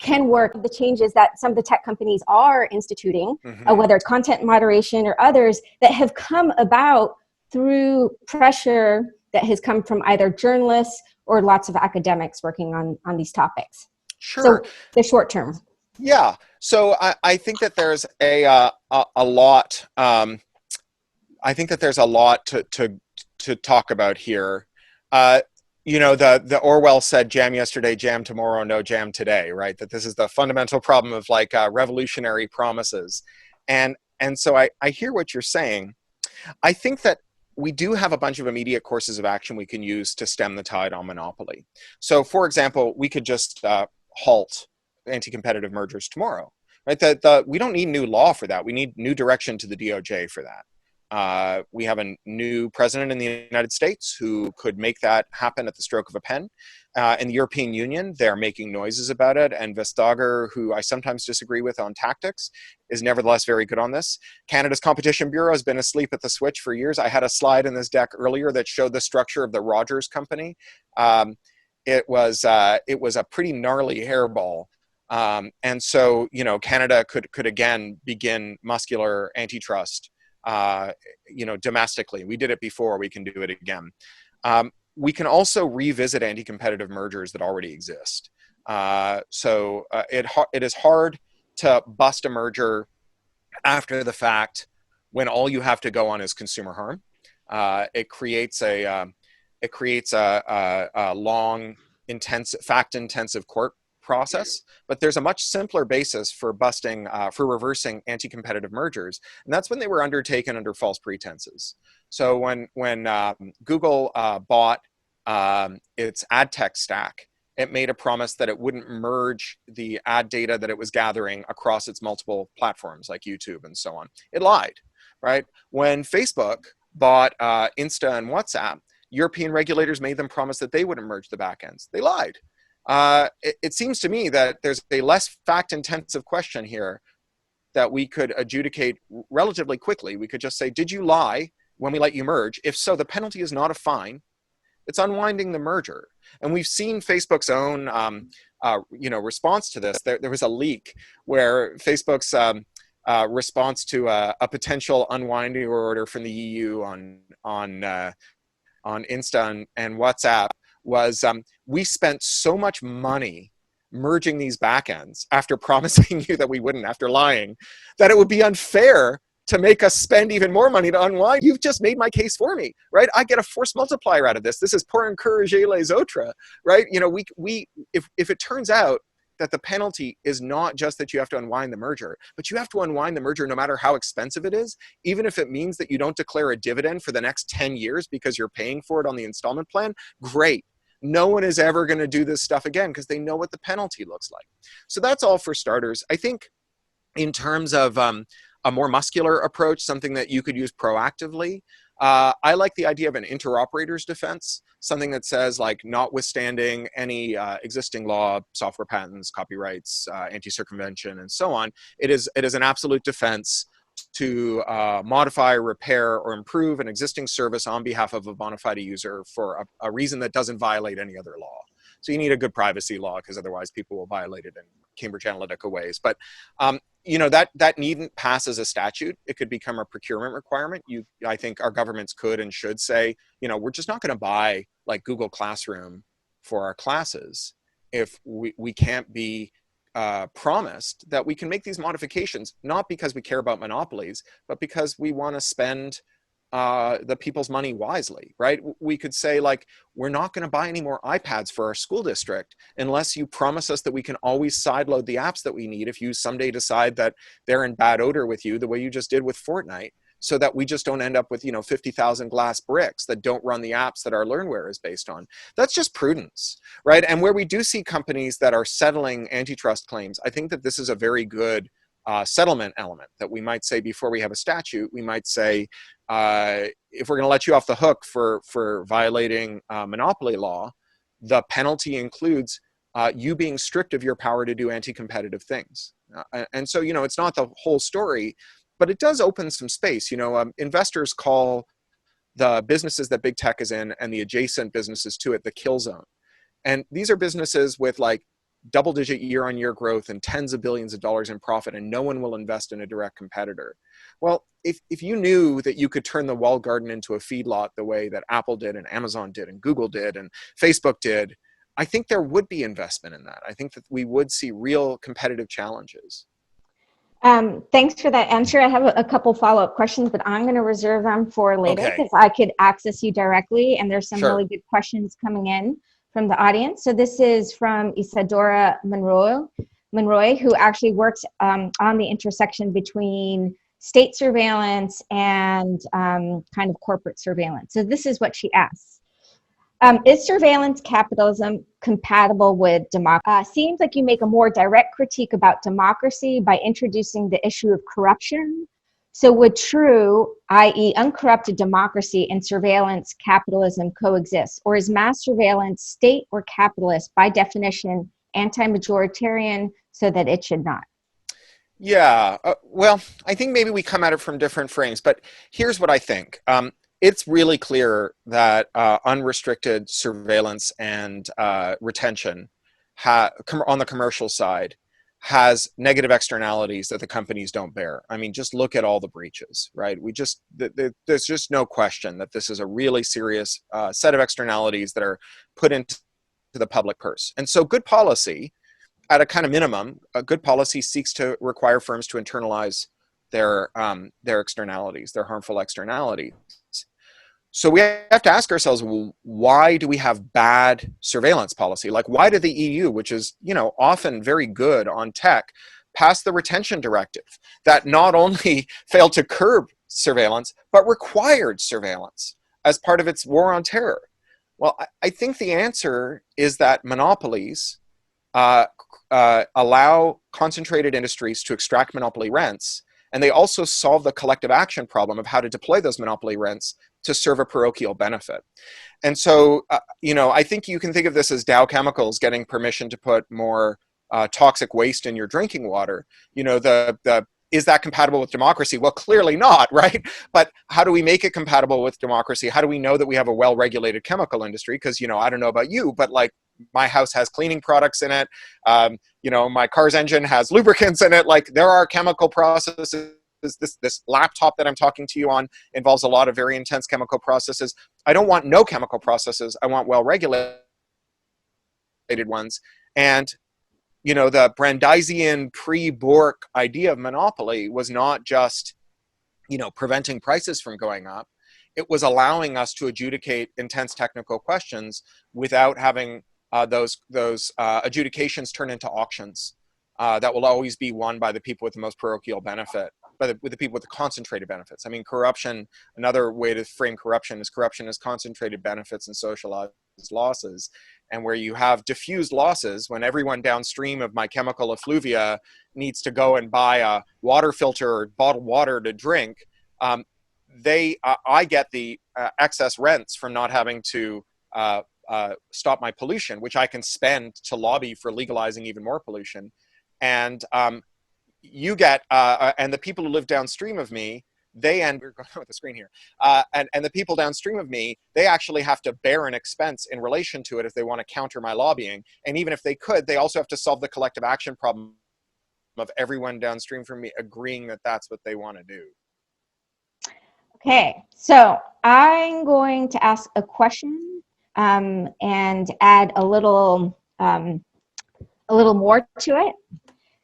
can work, the changes that some of the tech companies are instituting, whether it's content moderation or others, that have come about through pressure that has come from either journalists or lots of academics working on these topics. Sure. So the short term. Yeah. So I think that there's a lot. I think that there's a lot to talk about here. You know, the Orwell said, "Jam yesterday, jam tomorrow, no jam today," right? That this is the fundamental problem of like revolutionary promises, and so I hear what you're saying. I think that we do have a bunch of immediate courses of action we can use to stem the tide on monopoly. So, for example, we could just halt anti-competitive mergers tomorrow, right? We don't need new law for that. We need new direction to the DOJ for that. We have a new president in the United States who could make that happen at the stroke of a pen. In the European Union, they're making noises about it. And Vestager, who I sometimes disagree with on tactics, is nevertheless very good on this. Canada's Competition Bureau has been asleep at the switch for years. I had a slide in this deck earlier that showed the structure of the Rogers Company. It was a pretty gnarly hairball. And so, you know, Canada could again begin muscular antitrust. You know, domestically. We did it before, we can do it again. We can also revisit anti-competitive mergers that already exist. So it is hard to bust a merger after the fact when all you have to go on is consumer harm. It creates a long, intensive, fact-intensive court process, but there's a much simpler basis for busting, for reversing anti-competitive mergers, and that's when they were undertaken under false pretenses. So when Google bought its ad tech stack, it made a promise that it wouldn't merge the ad data that it was gathering across its multiple platforms like YouTube and so on. It lied, right? When Facebook bought Insta and WhatsApp, European regulators made them promise that they wouldn't merge the backends. They lied. It seems to me that there's a less fact-intensive question here that we could adjudicate relatively quickly. We could just say, did you lie when we let you merge? If so, the penalty is not a fine. It's unwinding the merger. And we've seen Facebook's own response to this. There was a leak where Facebook's response to a potential unwinding order from the EU on Insta and WhatsApp was we spent so much money merging these backends after promising you that we wouldn't, after lying, that it would be unfair to make us spend even more money to unwind. You've just made my case for me, right? I get a force multiplier out of this. This is pour encourager les autres, right? You know, if it turns out that the penalty is not just that you have to unwind the merger, but you have to unwind the merger no matter how expensive it is, even if it means that you don't declare a dividend for the next 10 years because you're paying for it on the installment plan, great. No one is ever going to do this stuff again because they know what the penalty looks like. So that's all for starters. I think in terms of a more muscular approach, something that you could use proactively, I like the idea of an interoperator's defense, something that says, like, notwithstanding any existing law, software patents, copyrights, anti-circumvention, and so on, it is an absolute defense to modify, repair, or improve an existing service on behalf of a bona fide user for a reason that doesn't violate any other law. So you need a good privacy law because otherwise people will violate it in Cambridge Analytica ways. But you know, that needn't pass as a statute. It could become a procurement requirement. I think our governments could and should say, you know, we're just not going to buy like Google Classroom for our classes if we can't be promised that we can make these modifications, not because we care about monopolies, but because we want to spend the people's money wisely, right? We could say, like, we're not going to buy any more iPads for our school district unless you promise us that we can always sideload the apps that we need if you someday decide that they're in bad odor with you, the way you just did with Fortnite, so that we just don't end up with, you know, 50,000 glass bricks that don't run the apps that our learnware is based on. That's just prudence, right? And where we do see companies that are settling antitrust claims, I think that this is a very good settlement element that we might say before we have a statute. We might say, if we're going to let you off the hook for violating monopoly law, the penalty includes you being stripped of your power to do anti-competitive things. And so, you know, it's not the whole story, but it does open some space. You know, investors call the businesses that big tech is in and the adjacent businesses to it the kill zone. And these are businesses with like double-digit year-on-year growth and tens of billions of dollars in profit, and no one will invest in a direct competitor. Well, if you knew that you could turn the walled garden into a feedlot the way that Apple did and Amazon did and Google did and Facebook did, I think there would be investment in that. I think that we would see real competitive challenges. Thanks for that answer. I have a couple follow-up questions, but I'm going to reserve them for later Okay. because I could access you directly, and there's some Sure. really good questions coming in from the audience. So this is from Isadora Monroy, who actually works on the intersection between state surveillance and kind of corporate surveillance. So this is what she asks. Is surveillance capitalism compatible with democracy? Seems like you make a more direct critique about democracy by introducing the issue of corruption. So would true, i.e. uncorrupted democracy and surveillance capitalism coexist? Or is mass surveillance state or capitalist by definition anti-majoritarian so that it should not? Yeah, well, I think maybe we come at it from different frames, but here's what I think. It's really clear that unrestricted surveillance and retention on the commercial side has negative externalities that the companies don't bear. I mean, just look at all the breaches, right? There's just no question that this is a really serious set of externalities that are put into the public purse. And so good policy, at a kind of minimum, a good policy seeks to require firms to internalize their externalities, their harmful externalities. So we have to ask ourselves, well, why do we have bad surveillance policy? Like, why did the EU, which is, often very good on tech, pass the retention directive that not only failed to curb surveillance, but required surveillance as part of its war on terror? Well, I think the answer is that monopolies allow concentrated industries to extract monopoly rents, and they also solve the collective action problem of how to deploy those monopoly rents to serve a parochial benefit. And so, I think you can think of this as Dow Chemicals getting permission to put more toxic waste in your drinking water. Is that compatible with democracy? Well, clearly not, right? But how do we make it compatible with democracy? How do we know that we have a well-regulated chemical industry? Because, I don't know about you, but like my house has cleaning products in it. My car's engine has lubricants in it. Like there are chemical processes. This laptop that I'm talking to you on involves a lot of very intense chemical processes. I don't want no chemical processes. I want well-regulated ones. And, the Brandeisian pre-Bork idea of monopoly was not just, preventing prices from going up. It was allowing us to adjudicate intense technical questions without having those adjudications turn into auctions that will always be won by the people with the most parochial benefit. With the people with the concentrated benefits. I mean, corruption, another way to frame corruption is concentrated benefits and socialized losses. And where you have diffused losses, when everyone downstream of my chemical effluvia needs to go and buy a water filter or bottled water to drink, I get the excess rents from not having to stop my pollution, which I can spend to lobby for legalizing even more pollution. And you get, and the people who live downstream of me, we're going with the screen here, and the people downstream of me, they actually have to bear an expense in relation to it if they want to counter my lobbying. And even if they could, they also have to solve the collective action problem of everyone downstream from me agreeing that that's what they want to do. Okay, so I'm going to ask a question and add a little more to it.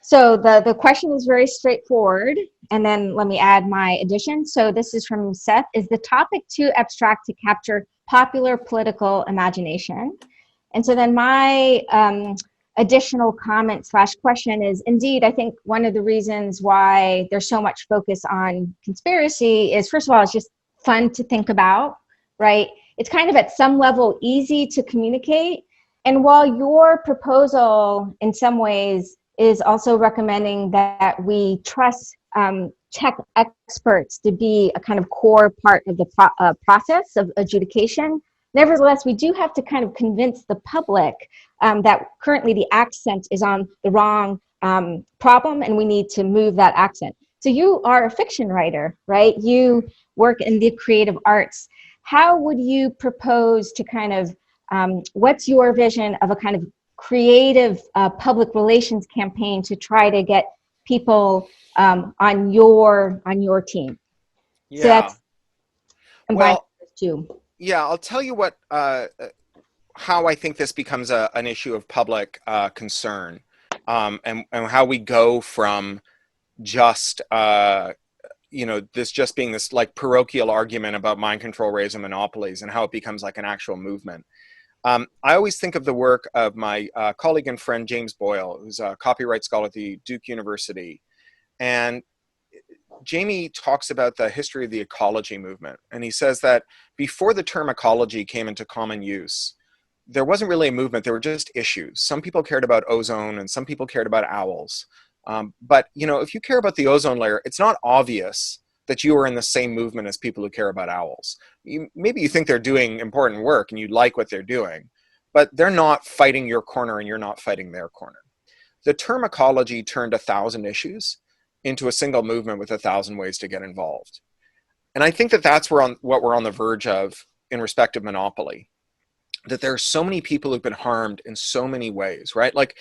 So the question is very straightforward, and then let me add my addition. So this is from Seth. Is the topic too abstract to capture popular political imagination? And so then my additional comment / question is, indeed, I think one of the reasons why there's so much focus on conspiracy is, first of all, it's just fun to think about, right? It's kind of at some level easy to communicate. And while your proposal in some ways is also recommending that we trust tech experts to be a kind of core part of the process of adjudication, nevertheless, we do have to kind of convince the public that currently the accent is on the wrong problem, and we need to move that accent. So you are a fiction writer, right? You work in the creative arts. How would you propose to kind of, what's your vision of a kind of creative public relations campaign to try to get people on your team? Yeah. So that's well, too. Yeah, I'll tell you what how I think this becomes an issue of public concern, and how we go from just this just being this like parochial argument about mind control, raise, and monopolies, and how it becomes like an actual movement. I always think of the work of my colleague and friend James Boyle, who's a copyright scholar at the Duke University. And Jamie talks about the history of the ecology movement. And he says that before the term ecology came into common use, there wasn't really a movement, there were just issues. Some people cared about ozone and some people cared about owls. But if you care about the ozone layer, it's not obvious that you are in the same movement as people who care about owls. Maybe you think they're doing important work and you like what they're doing, but they're not fighting your corner and you're not fighting their corner. The term ecology turned 1,000 issues into a single movement with 1,000 ways to get involved. And I think that that's what we're on the verge of in respect of monopoly. That there are so many people who've been harmed in so many ways, right? Like,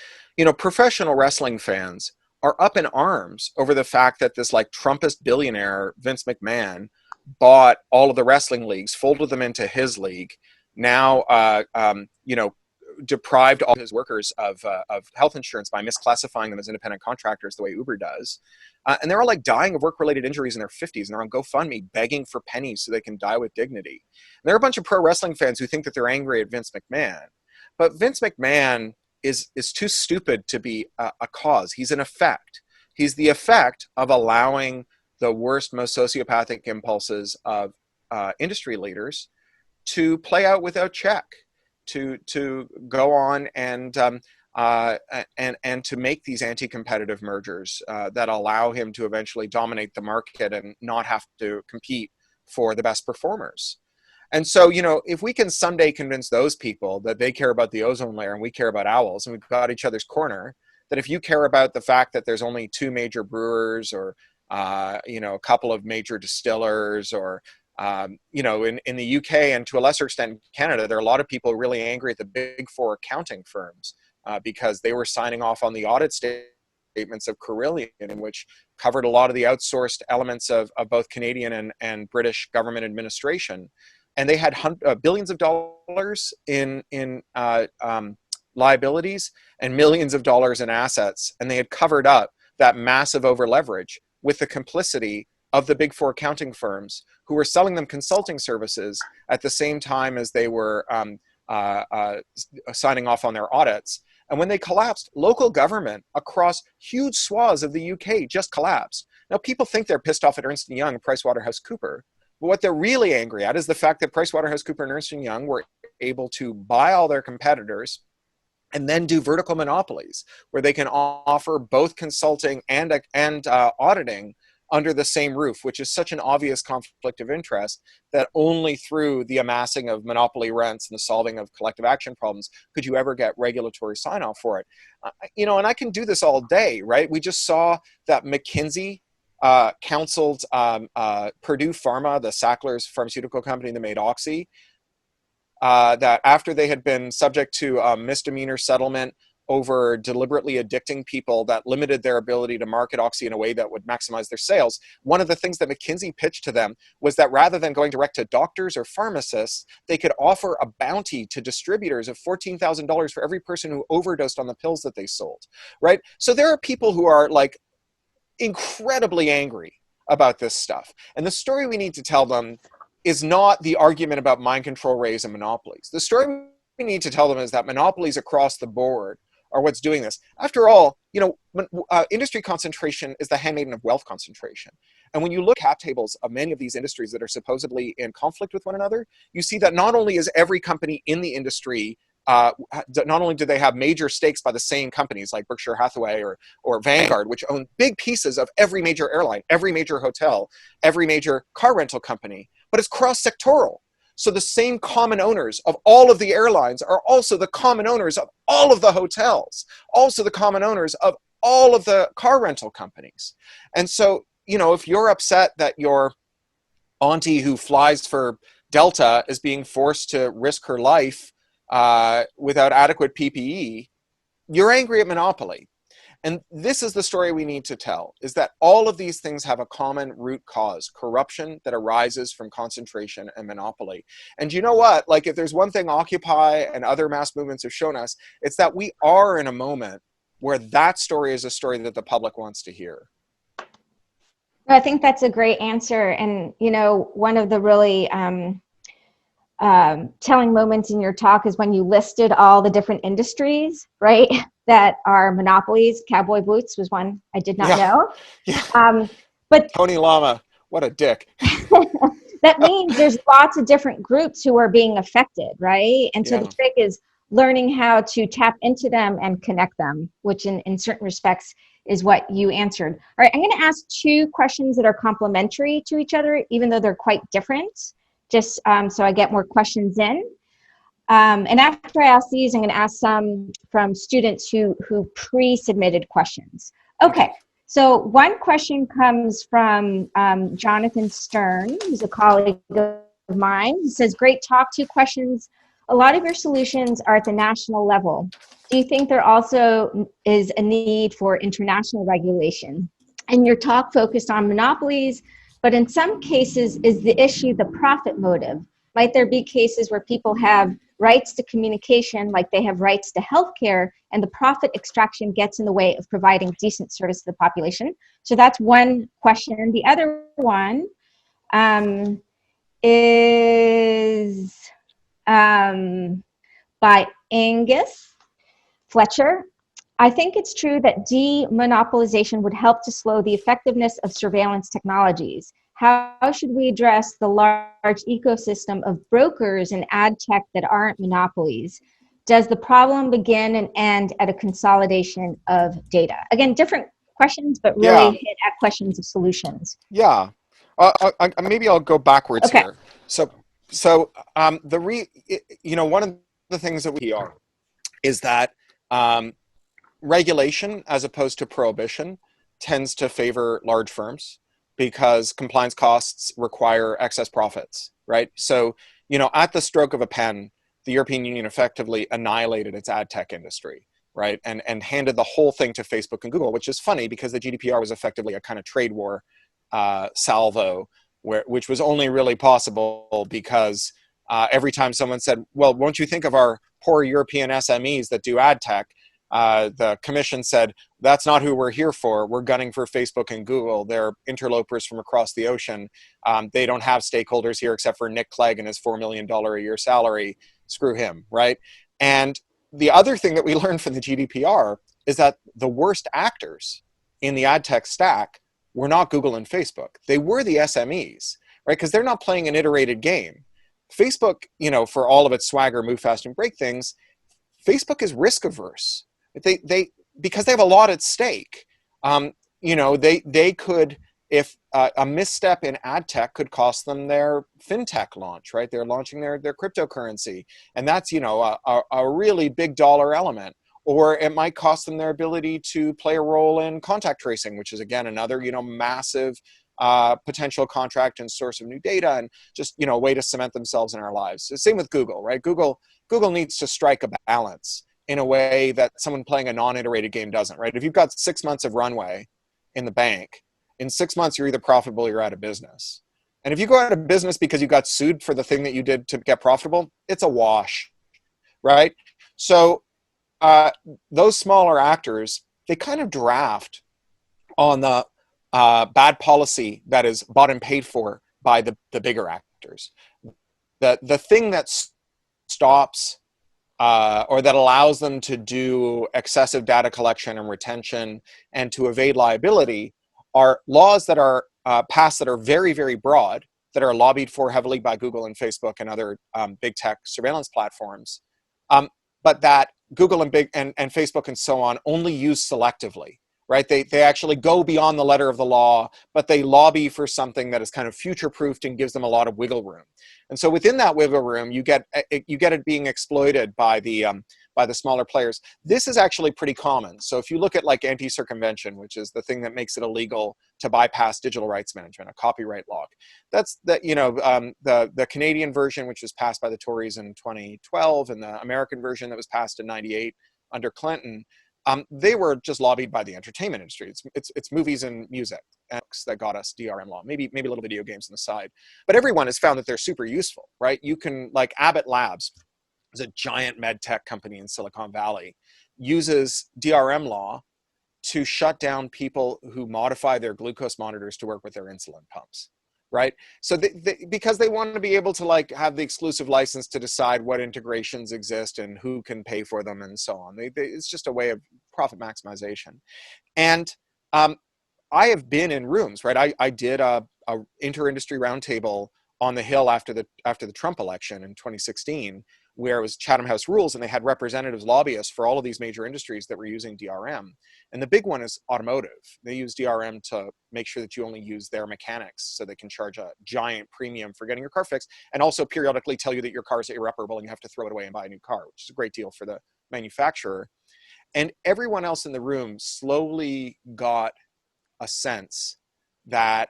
professional wrestling fans are up in arms over the fact that this like Trumpist billionaire, Vince McMahon, bought all of the wrestling leagues, folded them into his league, now, deprived all his workers of health insurance by misclassifying them as independent contractors the way Uber does. And they're all like dying of work-related injuries in their 50s, and they're on GoFundMe begging for pennies so they can die with dignity. And there are a bunch of pro wrestling fans who think that they're angry at Vince McMahon. But Vince McMahon is too stupid to be a cause. He's an effect. He's the effect of allowing the worst, most sociopathic impulses of industry leaders to play out without check, to go on and to make these anti-competitive mergers that allow him to eventually dominate the market and not have to compete for the best performers. And so, if we can someday convince those people that they care about the ozone layer and we care about owls and we've got each other's corner, that if you care about the fact that there's only 2 major brewers or, a couple of major distillers or, in the UK and to a lesser extent Canada, there are a lot of people really angry at the big 4 accounting firms because they were signing off on the audit statements of Carillion, which covered a lot of the outsourced elements of both Canadian and British government administration. And they had billions of dollars in liabilities and millions of dollars in assets. And they had covered up that massive over leverage with the complicity of the big 4 accounting firms who were selling them consulting services at the same time as they were signing off on their audits. And when they collapsed, local government across huge swaths of the UK just collapsed. Now, people think they're pissed off at Ernst & Young and PricewaterhouseCoopers. But what they're really angry at is the fact that PricewaterhouseCoopers and Ernst & Young were able to buy all their competitors and then do vertical monopolies where they can offer both consulting and auditing under the same roof, which is such an obvious conflict of interest that only through the amassing of monopoly rents and the solving of collective action problems could you ever get regulatory sign-off for it. And I can do this all day, right? We just saw that McKinsey counseled Purdue Pharma, the Sacklers pharmaceutical company that made Oxy, that after they had been subject to a misdemeanor settlement over deliberately addicting people that limited their ability to market Oxy in a way that would maximize their sales, one of the things that McKinsey pitched to them was that rather than going direct to doctors or pharmacists, they could offer a bounty to distributors of $14,000 for every person who overdosed on the pills that they sold, right? So there are people who are like incredibly angry about this stuff. And the story we need to tell them is not the argument about mind control, raise, and monopolies. The story we need to tell them is that monopolies across the board are what's doing this. After all, industry concentration is the handmaiden of wealth concentration. And when you look at cap tables of many of these industries that are supposedly in conflict with one another, you see that not only is every company in the industry not only do they have major stakes by the same companies like Berkshire Hathaway or Vanguard, which own big pieces of every major airline, every major hotel, every major car rental company, but it's cross-sectoral. So the same common owners of all of the airlines are also the common owners of all of the hotels, also the common owners of all of the car rental companies. And so, if you're upset that your auntie who flies for Delta is being forced to risk her life without adequate PPE, you're angry at monopoly. And this is the story we need to tell, is that all of these things have a common root cause, corruption that arises from concentration and monopoly. And you know what? Like, if there's one thing Occupy and other mass movements have shown us, it's that we are in a moment where that story is a story that the public wants to hear. I think that's a great answer. And, one of the really telling moments in your talk is when you listed all the different industries, right, that are monopolies. Cowboy boots was one I did not know. Yeah. But Tony Lama, what a dick. that means there's lots of different groups who are being affected, right? And so the trick is learning how to tap into them and connect them, which in certain respects is what you answered. All right, I'm going to ask two questions that are complementary to each other, even though they're quite different, just so I get more questions in. And after I ask these, I'm going to ask some from students who pre-submitted questions. Okay. So one question comes from Jonathan Stern, who's a colleague of mine. He says, great talk, two questions. A lot of your solutions are at the national level. Do you think there also is a need for international regulation? And your talk focused on monopolies, but in some cases, is the issue the profit motive? Might there be cases where people have rights to communication, like they have rights to healthcare, and the profit extraction gets in the way of providing decent service to the population? So that's one question. The other one is by Angus Fletcher. I think it's true that demonopolization would help to slow the effectiveness of surveillance technologies. How should we address the large ecosystem of brokers and ad tech that aren't monopolies? Does the problem begin and end at a consolidation of data? Again, different questions, but really hit at questions of solutions. Yeah. Maybe I'll go backwards here. So one of the things that we are is that regulation, as opposed to prohibition, tends to favor large firms because compliance costs require excess profits, right? So, at the stroke of a pen, the European Union effectively annihilated its ad tech industry, right? And handed the whole thing to Facebook and Google, which is funny because the GDPR was effectively a kind of trade war salvo, which was only really possible because every time someone said, well, won't you think of our poor European SMEs that do ad tech? The commission said, that's not who we're here for. We're gunning for Facebook and Google. They're interlopers from across the ocean. They don't have stakeholders here except for Nick Clegg and his $4 million a year salary. Screw him, right? And the other thing that we learned from the GDPR is that the worst actors in the ad tech stack were not Google and Facebook. They were the SMEs, right? Because they're not playing an iterated game. Facebook, for all of its swagger, move fast and break things, Facebook is risk averse. Because they have a lot at stake. They could, if a misstep in ad tech could cost them their fintech launch, right? They're launching their cryptocurrency, and that's a really big dollar element. Or it might cost them their ability to play a role in contact tracing, which is again another massive potential contract and source of new data, and just a way to cement themselves in our lives. The same with Google, right? Google needs to strike a balance in a way that someone playing a non-iterated game doesn't, right? If you've got 6 months of runway in the bank, in 6 months you're either profitable or you're out of business. And if you go out of business because you got sued for the thing that you did to get profitable, it's a wash, right? So those smaller actors, they kind of draft on the bad policy that is bought and paid for by the bigger actors. The thing that stops or that allows them to do excessive data collection and retention and to evade liability are laws that are passed that are very, very broad, that are lobbied for heavily by Google and Facebook and other big tech surveillance platforms, but that Google and Facebook and so on only use selectively. Right? They actually go beyond the letter of the law, but they lobby for something that is kind of future-proofed and gives them a lot of wiggle room. And so within that wiggle room, you get it being exploited by the smaller players. This is actually pretty common. So if you look at like anti-circumvention, which is the thing that makes it illegal to bypass digital rights management, a copyright law, that's the Canadian version, which was passed by the Tories in 2012, and the American version that was passed in '98 under Clinton. They were just lobbied by the entertainment industry. It's movies and music that got us DRM law, maybe a little video games on the side. But everyone has found that they're super useful, right? You can, like Abbott Labs, is a giant med tech company in Silicon Valley, uses DRM law to shut down people who modify their glucose monitors to work with their insulin pumps, right? So because they want to be able to like have the exclusive license to decide what integrations exist and who can pay for them and so on. It's just a way of profit maximization. And I have been in rooms, right? I did a inter-industry roundtable on the Hill after the Trump election in 2016, where it was Chatham House rules, and they had representatives, lobbyists for all of these major industries that were using DRM. And the big one is automotive. They use DRM to make sure that you only use their mechanics, so they can charge a giant premium for getting your car fixed, and also periodically tell you that your car is irreparable and you have to throw it away and buy a new car, which is a great deal for the manufacturer. And everyone else in the room slowly got a sense that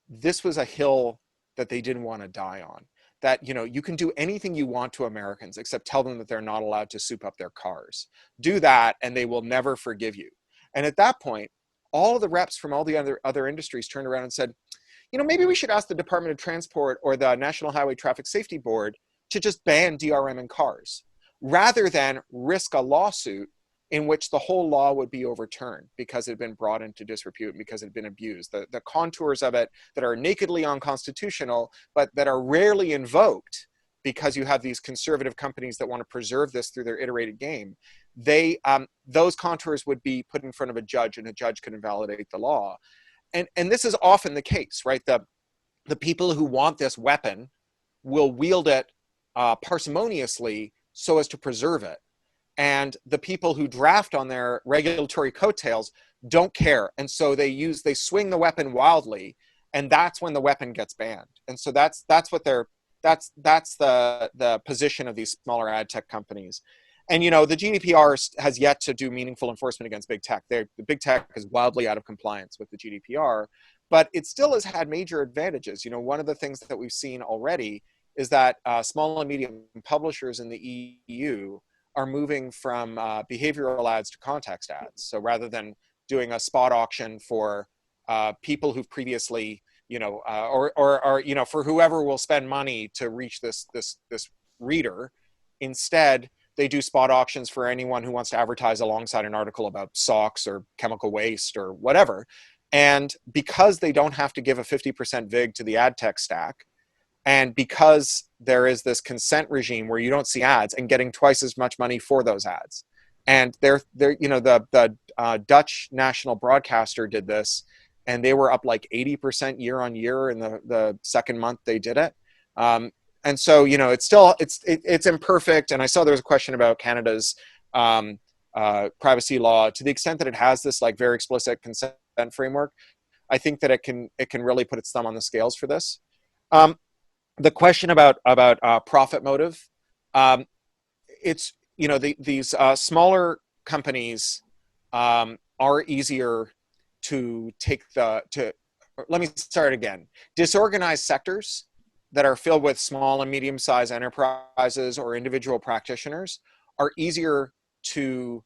this was a hill that they didn't want to die on. That, you know, you can do anything you want to Americans except tell them that they're not allowed to soup up their cars. Do that and they will never forgive you. And at that point, all of the reps from all the other industries turned around and said, you know, maybe we should ask the Department of Transport or the National Highway Traffic Safety Board to just ban DRM in cars, rather than risk a lawsuit in which the whole law would be overturned because it had been brought into disrepute and because it had been abused. The contours of it that are nakedly unconstitutional, but that are rarely invoked because you have these conservative companies that want to preserve this through their iterated game, those contours would be put in front of a judge, and a judge can invalidate the law. And this is often the case, right? The people who want this weapon will wield it parsimoniously so as to preserve it. And the people who draft on their regulatory coattails don't care. And so they swing the weapon wildly, and that's when the weapon gets banned. And so that's the position of these smaller ad tech companies. And, you know, the GDPR has yet to do meaningful enforcement against big tech. The big tech is wildly out of compliance with the GDPR, but it still has had major advantages. You know, one of the things that we've seen already is that small and medium publishers in the EU are moving from behavioral ads to context ads. So rather than doing a spot auction for people who've previously, you know, or you know, for whoever will spend money to reach this reader, instead they do spot auctions for anyone who wants to advertise alongside an article about socks or chemical waste or whatever. And because they don't have to give a 50% VIG to the ad tech stack, and because there is this consent regime where you don't see ads and getting twice as much money for those ads. And they're you know, the Dutch national broadcaster did this, and they were up like 80% year on year in the second month they did it. And so, you know, it's imperfect. And I saw there was a question about Canada's privacy law. To the extent that it has this like very explicit consent framework, I think that it can really put its thumb on the scales for this. The question about profit motive, it's, you know, these smaller companies are easier to let me start again. Disorganized sectors that are filled with small and medium-sized enterprises or individual practitioners are easier to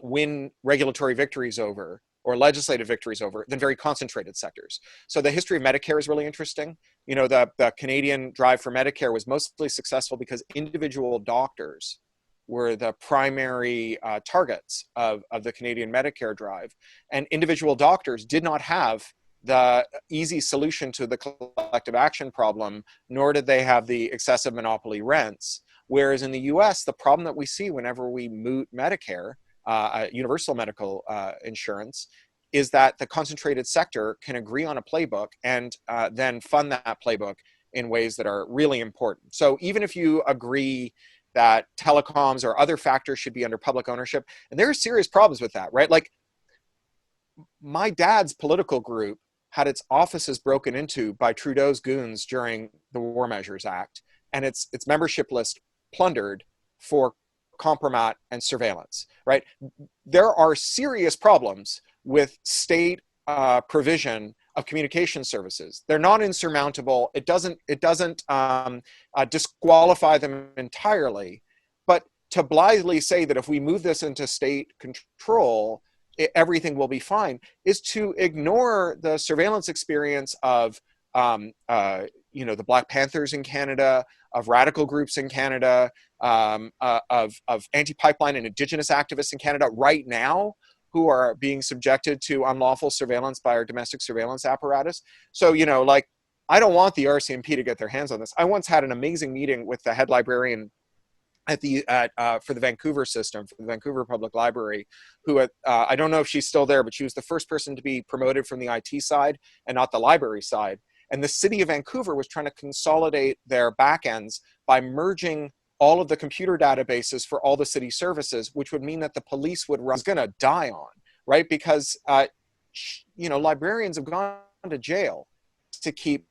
win regulatory victories over or legislative victories over than very concentrated sectors. So the history of Medicare is really interesting. You know, the Canadian drive for Medicare was mostly successful because individual doctors were the primary targets of the Canadian Medicare drive. And individual doctors did not have the easy solution to the collective action problem, nor did they have the excessive monopoly rents. Whereas in the US, the problem that we see whenever we moot Medicare, universal medical insurance, is that the concentrated sector can agree on a playbook and then fund that playbook in ways that are really important. So even if you agree that telecoms or other factors should be under public ownership, and there are serious problems with that, right? Like my dad's political group had its offices broken into by Trudeau's goons during the War Measures Act, and its membership list plundered for compromat and surveillance, right? There are serious problems with state provision of communication services. They're not insurmountable. It doesn't disqualify them entirely, but to blithely say that if we move this into state control, everything will be fine is to ignore the surveillance experience of you know, the Black Panthers in Canada, of radical groups in Canada, of anti-pipeline and Indigenous activists in Canada right now, who are being subjected to unlawful surveillance by our domestic surveillance apparatus. So, you know, like, I don't want the RCMP to get their hands on this. I once had an amazing meeting with the head librarian for the Vancouver system, for the Vancouver Public Library, who I don't know if she's still there, but she was the first person to be promoted from the IT side and not the library side. And the city of Vancouver was trying to consolidate their backends by merging all of the computer databases for all the city services, which would mean that the police would run, going to die on, right? Because, you know, librarians have gone to jail to keep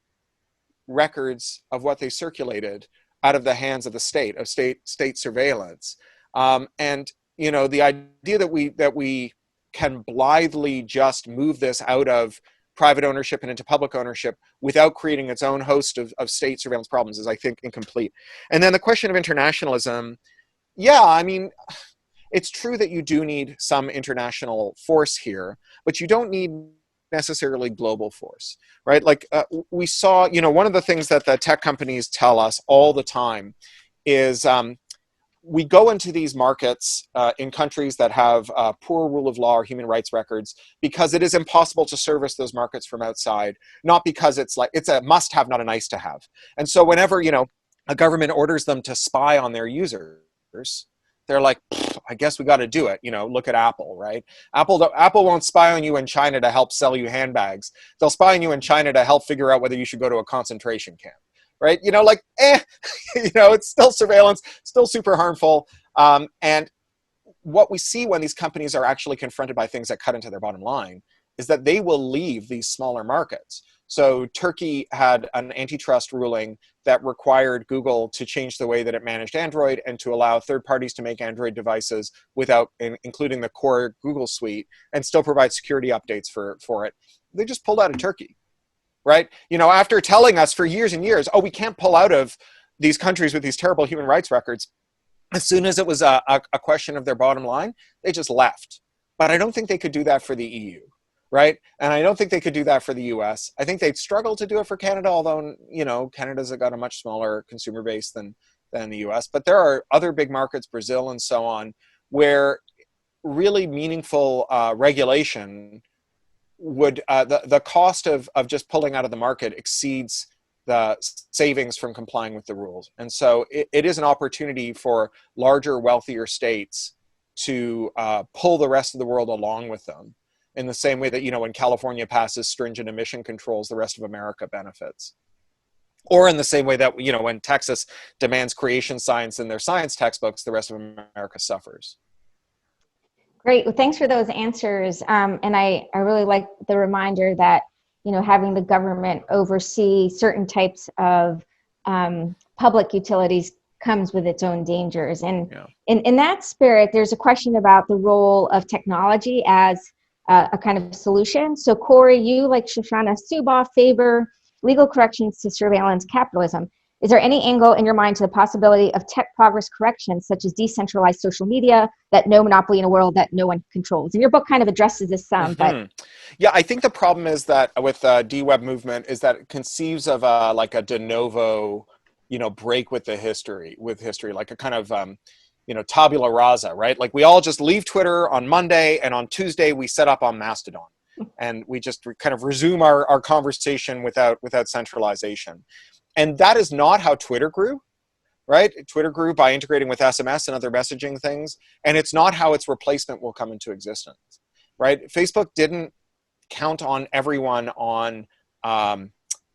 records of what they circulated out of the hands of the state, of state surveillance. And, you know, the idea that we can blithely just move this out of private ownership and into public ownership without creating its own host of state surveillance problems is, I think, incomplete. And then the question of internationalism, yeah, I mean, it's true that you do need some international force here, but you don't need necessarily global force, right? Like we saw, you know, one of the things that the tech companies tell us all the time is we go into these markets in countries that have poor rule of law or human rights records because it is impossible to service those markets from outside, not because it's a must have, not a nice to have. And so whenever, you know, a government orders them to spy on their users, they're like, I guess we got to do it. You know, look at Apple, right? Apple won't spy on you in China to help sell you handbags. They'll spy on you in China to help figure out whether you should go to a concentration camp, right? You know, like, you know, it's still surveillance, still super harmful. And what we see when these companies are actually confronted by things that cut into their bottom line is that they will leave these smaller markets. So Turkey had an antitrust ruling that required Google to change the way that it managed Android and to allow third parties to make Android devices without including the core Google suite and still provide security updates for it. They just pulled out of Turkey, right? You know, after telling us for years and years, oh, we can't pull out of these countries with these terrible human rights records. As soon as it was a question of their bottom line, they just left. But I don't think they could do that for the EU. Right? And I don't think they could do that for the US. I think they'd struggle to do it for Canada, although, you know, Canada's got a much smaller consumer base than the US. But there are other big markets, Brazil and so on, where really meaningful regulation would, the cost of just pulling out of the market exceeds the savings from complying with the rules. And so it is an opportunity for larger, wealthier states to pull the rest of the world along with them. In the same way that, you know, when California passes stringent emission controls, the rest of America benefits. Or in the same way that, you know, when Texas demands creation science in their science textbooks, the rest of America suffers. Great. Well, thanks for those answers. And I really like the reminder that, you know, having the government oversee certain types of public utilities comes with its own dangers. And in that spirit, there's a question about the role of technology as a kind of solution. So Cory, you, like Shoshana Zuboff, favor legal corrections to surveillance capitalism. Is there any angle in your mind to the possibility of tech progress corrections, such as decentralized social media, that no monopoly in a world that no one controls? And your book kind of addresses this some, but... Yeah, I think the problem is that with the DWeb movement is that it conceives of like a de novo, you know, break with history, like a kind of, you know, tabula rasa, right? Like we all just leave Twitter on Monday and on Tuesday we set up on Mastodon and we just kind of resume our conversation without centralization. And that is not how Twitter grew, right? Twitter grew by integrating with SMS and other messaging things. And it's not how its replacement will come into existence, right? Facebook didn't count on everyone on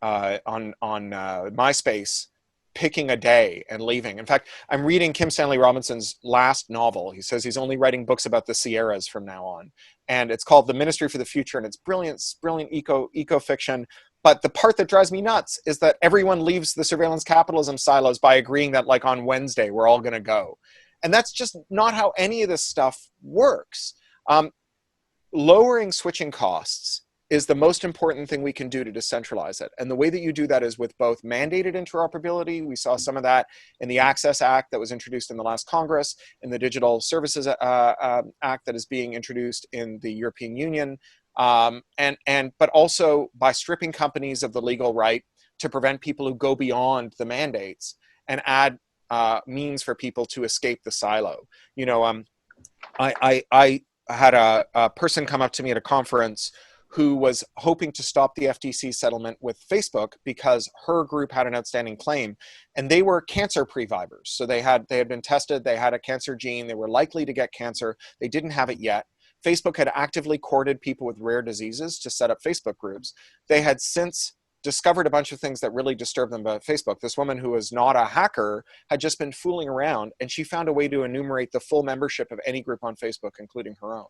MySpace picking a day and leaving. In fact, I'm reading Kim Stanley Robinson's last novel. He says he's only writing books about the Sierras from now on. And it's called The Ministry for the Future, and it's brilliant eco fiction. But the part that drives me nuts is that everyone leaves the surveillance capitalism silos by agreeing that, like, on Wednesday, we're all going to go. And that's just not how any of this stuff works. Lowering switching costs is the most important thing we can do to decentralize it. And the way that you do that is with both mandated interoperability. We saw some of that in the Access Act that was introduced in the last Congress, in the Digital Services Act that is being introduced in the European Union, but also by stripping companies of the legal right to prevent people who go beyond the mandates and add means for people to escape the silo. You know, I had a person come up to me at a conference who was hoping to stop the FTC settlement with Facebook because her group had an outstanding claim, and they were cancer previvors. So they had been tested, they had a cancer gene, they were likely to get cancer, they didn't have it yet. Facebook had actively courted people with rare diseases to set up Facebook groups. They had since discovered a bunch of things that really disturbed them about Facebook. This woman who was not a hacker had just been fooling around, and she found a way to enumerate the full membership of any group on Facebook, including her own.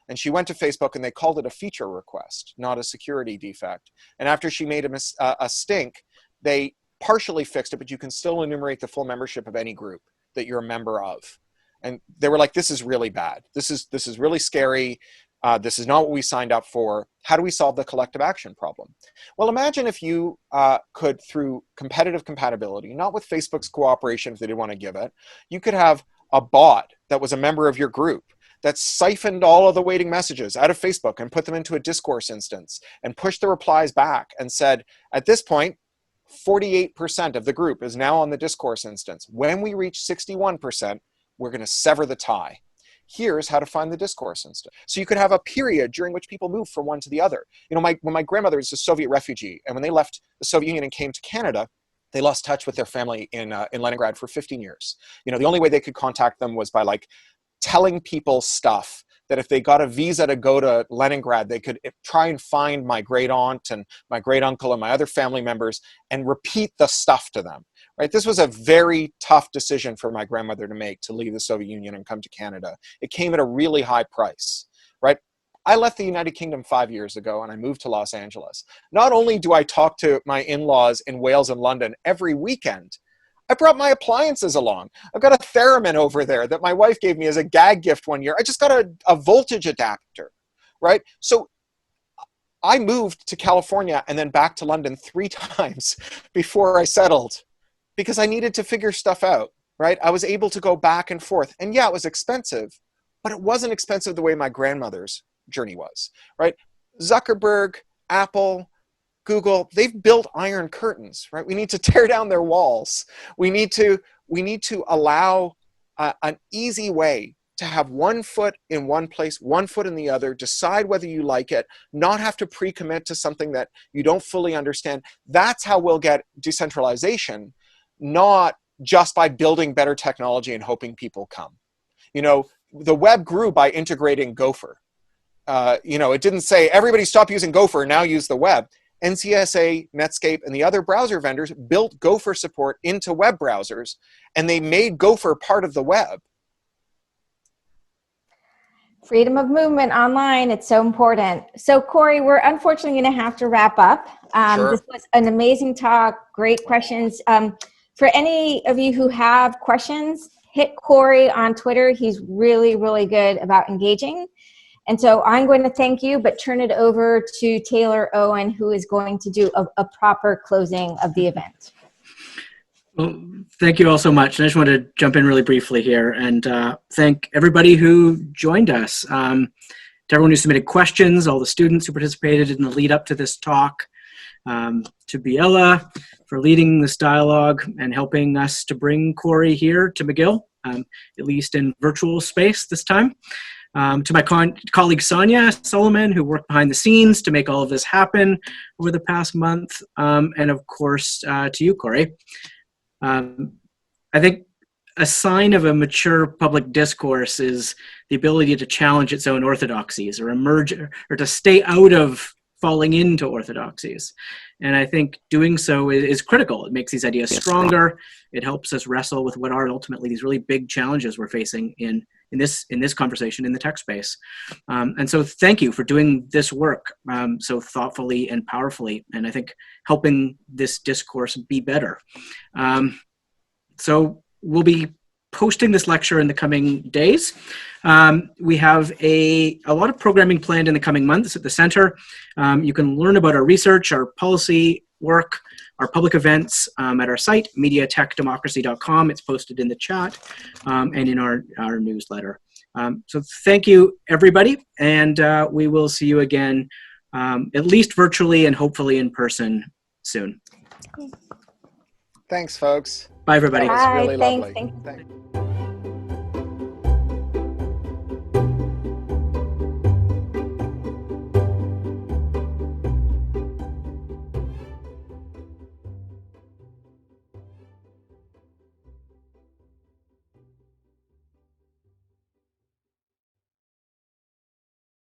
And she went to Facebook and they called it a feature request, not a security defect. And after she made a stink, they partially fixed it, but you can still enumerate the full membership of any group that you're a member of. And they were like, this is really bad. This is really scary. This is not what we signed up for. How do we solve the collective action problem? Well, imagine if you could, through competitive compatibility, not with Facebook's cooperation if they didn't want to give it, you could have a bot that was a member of your group that siphoned all of the waiting messages out of Facebook and put them into a discourse instance and pushed the replies back and said, at this point, 48% of the group is now on the discourse instance. When we reach 61%, we're going to sever the tie. Here's how to find the discourse instance. So you could have a period during which people move from one to the other. You know, when my grandmother was a Soviet refugee, and when they left the Soviet Union and came to Canada, they lost touch with their family in Leningrad for 15 years. You know, the only way they could contact them was by like telling people stuff that if they got a visa to go to Leningrad, they could try and find my great aunt and my great uncle and my other family members and repeat the stuff to them, right? This was a very tough decision for my grandmother to make, to leave the Soviet Union and come to Canada. It came at a really high price, right? I left the United Kingdom 5 years ago and I moved to Los Angeles. Not only do I talk to my in-laws in Wales and London every weekend, I brought my appliances along. I've got a theremin over there that my wife gave me as a gag gift one year. I just got a voltage adapter, right? So I moved to California and then back to London 3 times before I settled because I needed to figure stuff out, right? I was able to go back and forth. And yeah, it was expensive, but it wasn't expensive the way my grandmother's journey was, right? Zuckerberg, Apple, Google, they've built iron curtains, right? We need to tear down their walls. We need to allow an easy way to have one foot in one place, one foot in the other, decide whether you like it, not have to pre-commit to something that you don't fully understand. That's how we'll get decentralization, not just by building better technology and hoping people come. You know, the web grew by integrating Gopher. You know, it didn't say everybody stop using Gopher, now use the web. NCSA, Netscape, and the other browser vendors built Gopher support into web browsers, and they made Gopher part of the web. Freedom of movement online, it's so important. So Cory, we're unfortunately going to have to wrap up. Sure. This was an amazing talk, great questions. For any of you who have questions, hit Cory on Twitter. He's really, really good about engaging. And so I'm going to thank you, but turn it over to Taylor Owen, who is going to do a proper closing of the event. Well, thank you all so much. I just want to jump in really briefly here and thank everybody who joined us. To everyone who submitted questions, all the students who participated in the lead up to this talk, to Biella for leading this dialogue and helping us to bring Cory here to McGill, at least in virtual space this time. To my colleague Sonia Solomon, who worked behind the scenes to make all of this happen over the past month, and of course to you, Cory. I think a sign of a mature public discourse is the ability to challenge its own orthodoxies or emerge or to stay out of falling into orthodoxies. And I think doing so is critical. It makes these ideas stronger. It helps us wrestle with what are ultimately these really big challenges we're facing in this conversation in the tech space. And so thank you for doing this work so thoughtfully and powerfully, and I think helping this discourse be better. So we'll be posting this lecture in the coming days. We have a lot of programming planned in the coming months at the center. You can learn about our research, our policy work, our public events at our site, mediatechdemocracy.com. It's posted in the chat and in our newsletter. So thank you, everybody, and we will see you again, at least virtually and hopefully in person soon. Thanks, folks. Bye, everybody. That was really Bye. lovely. Thanks.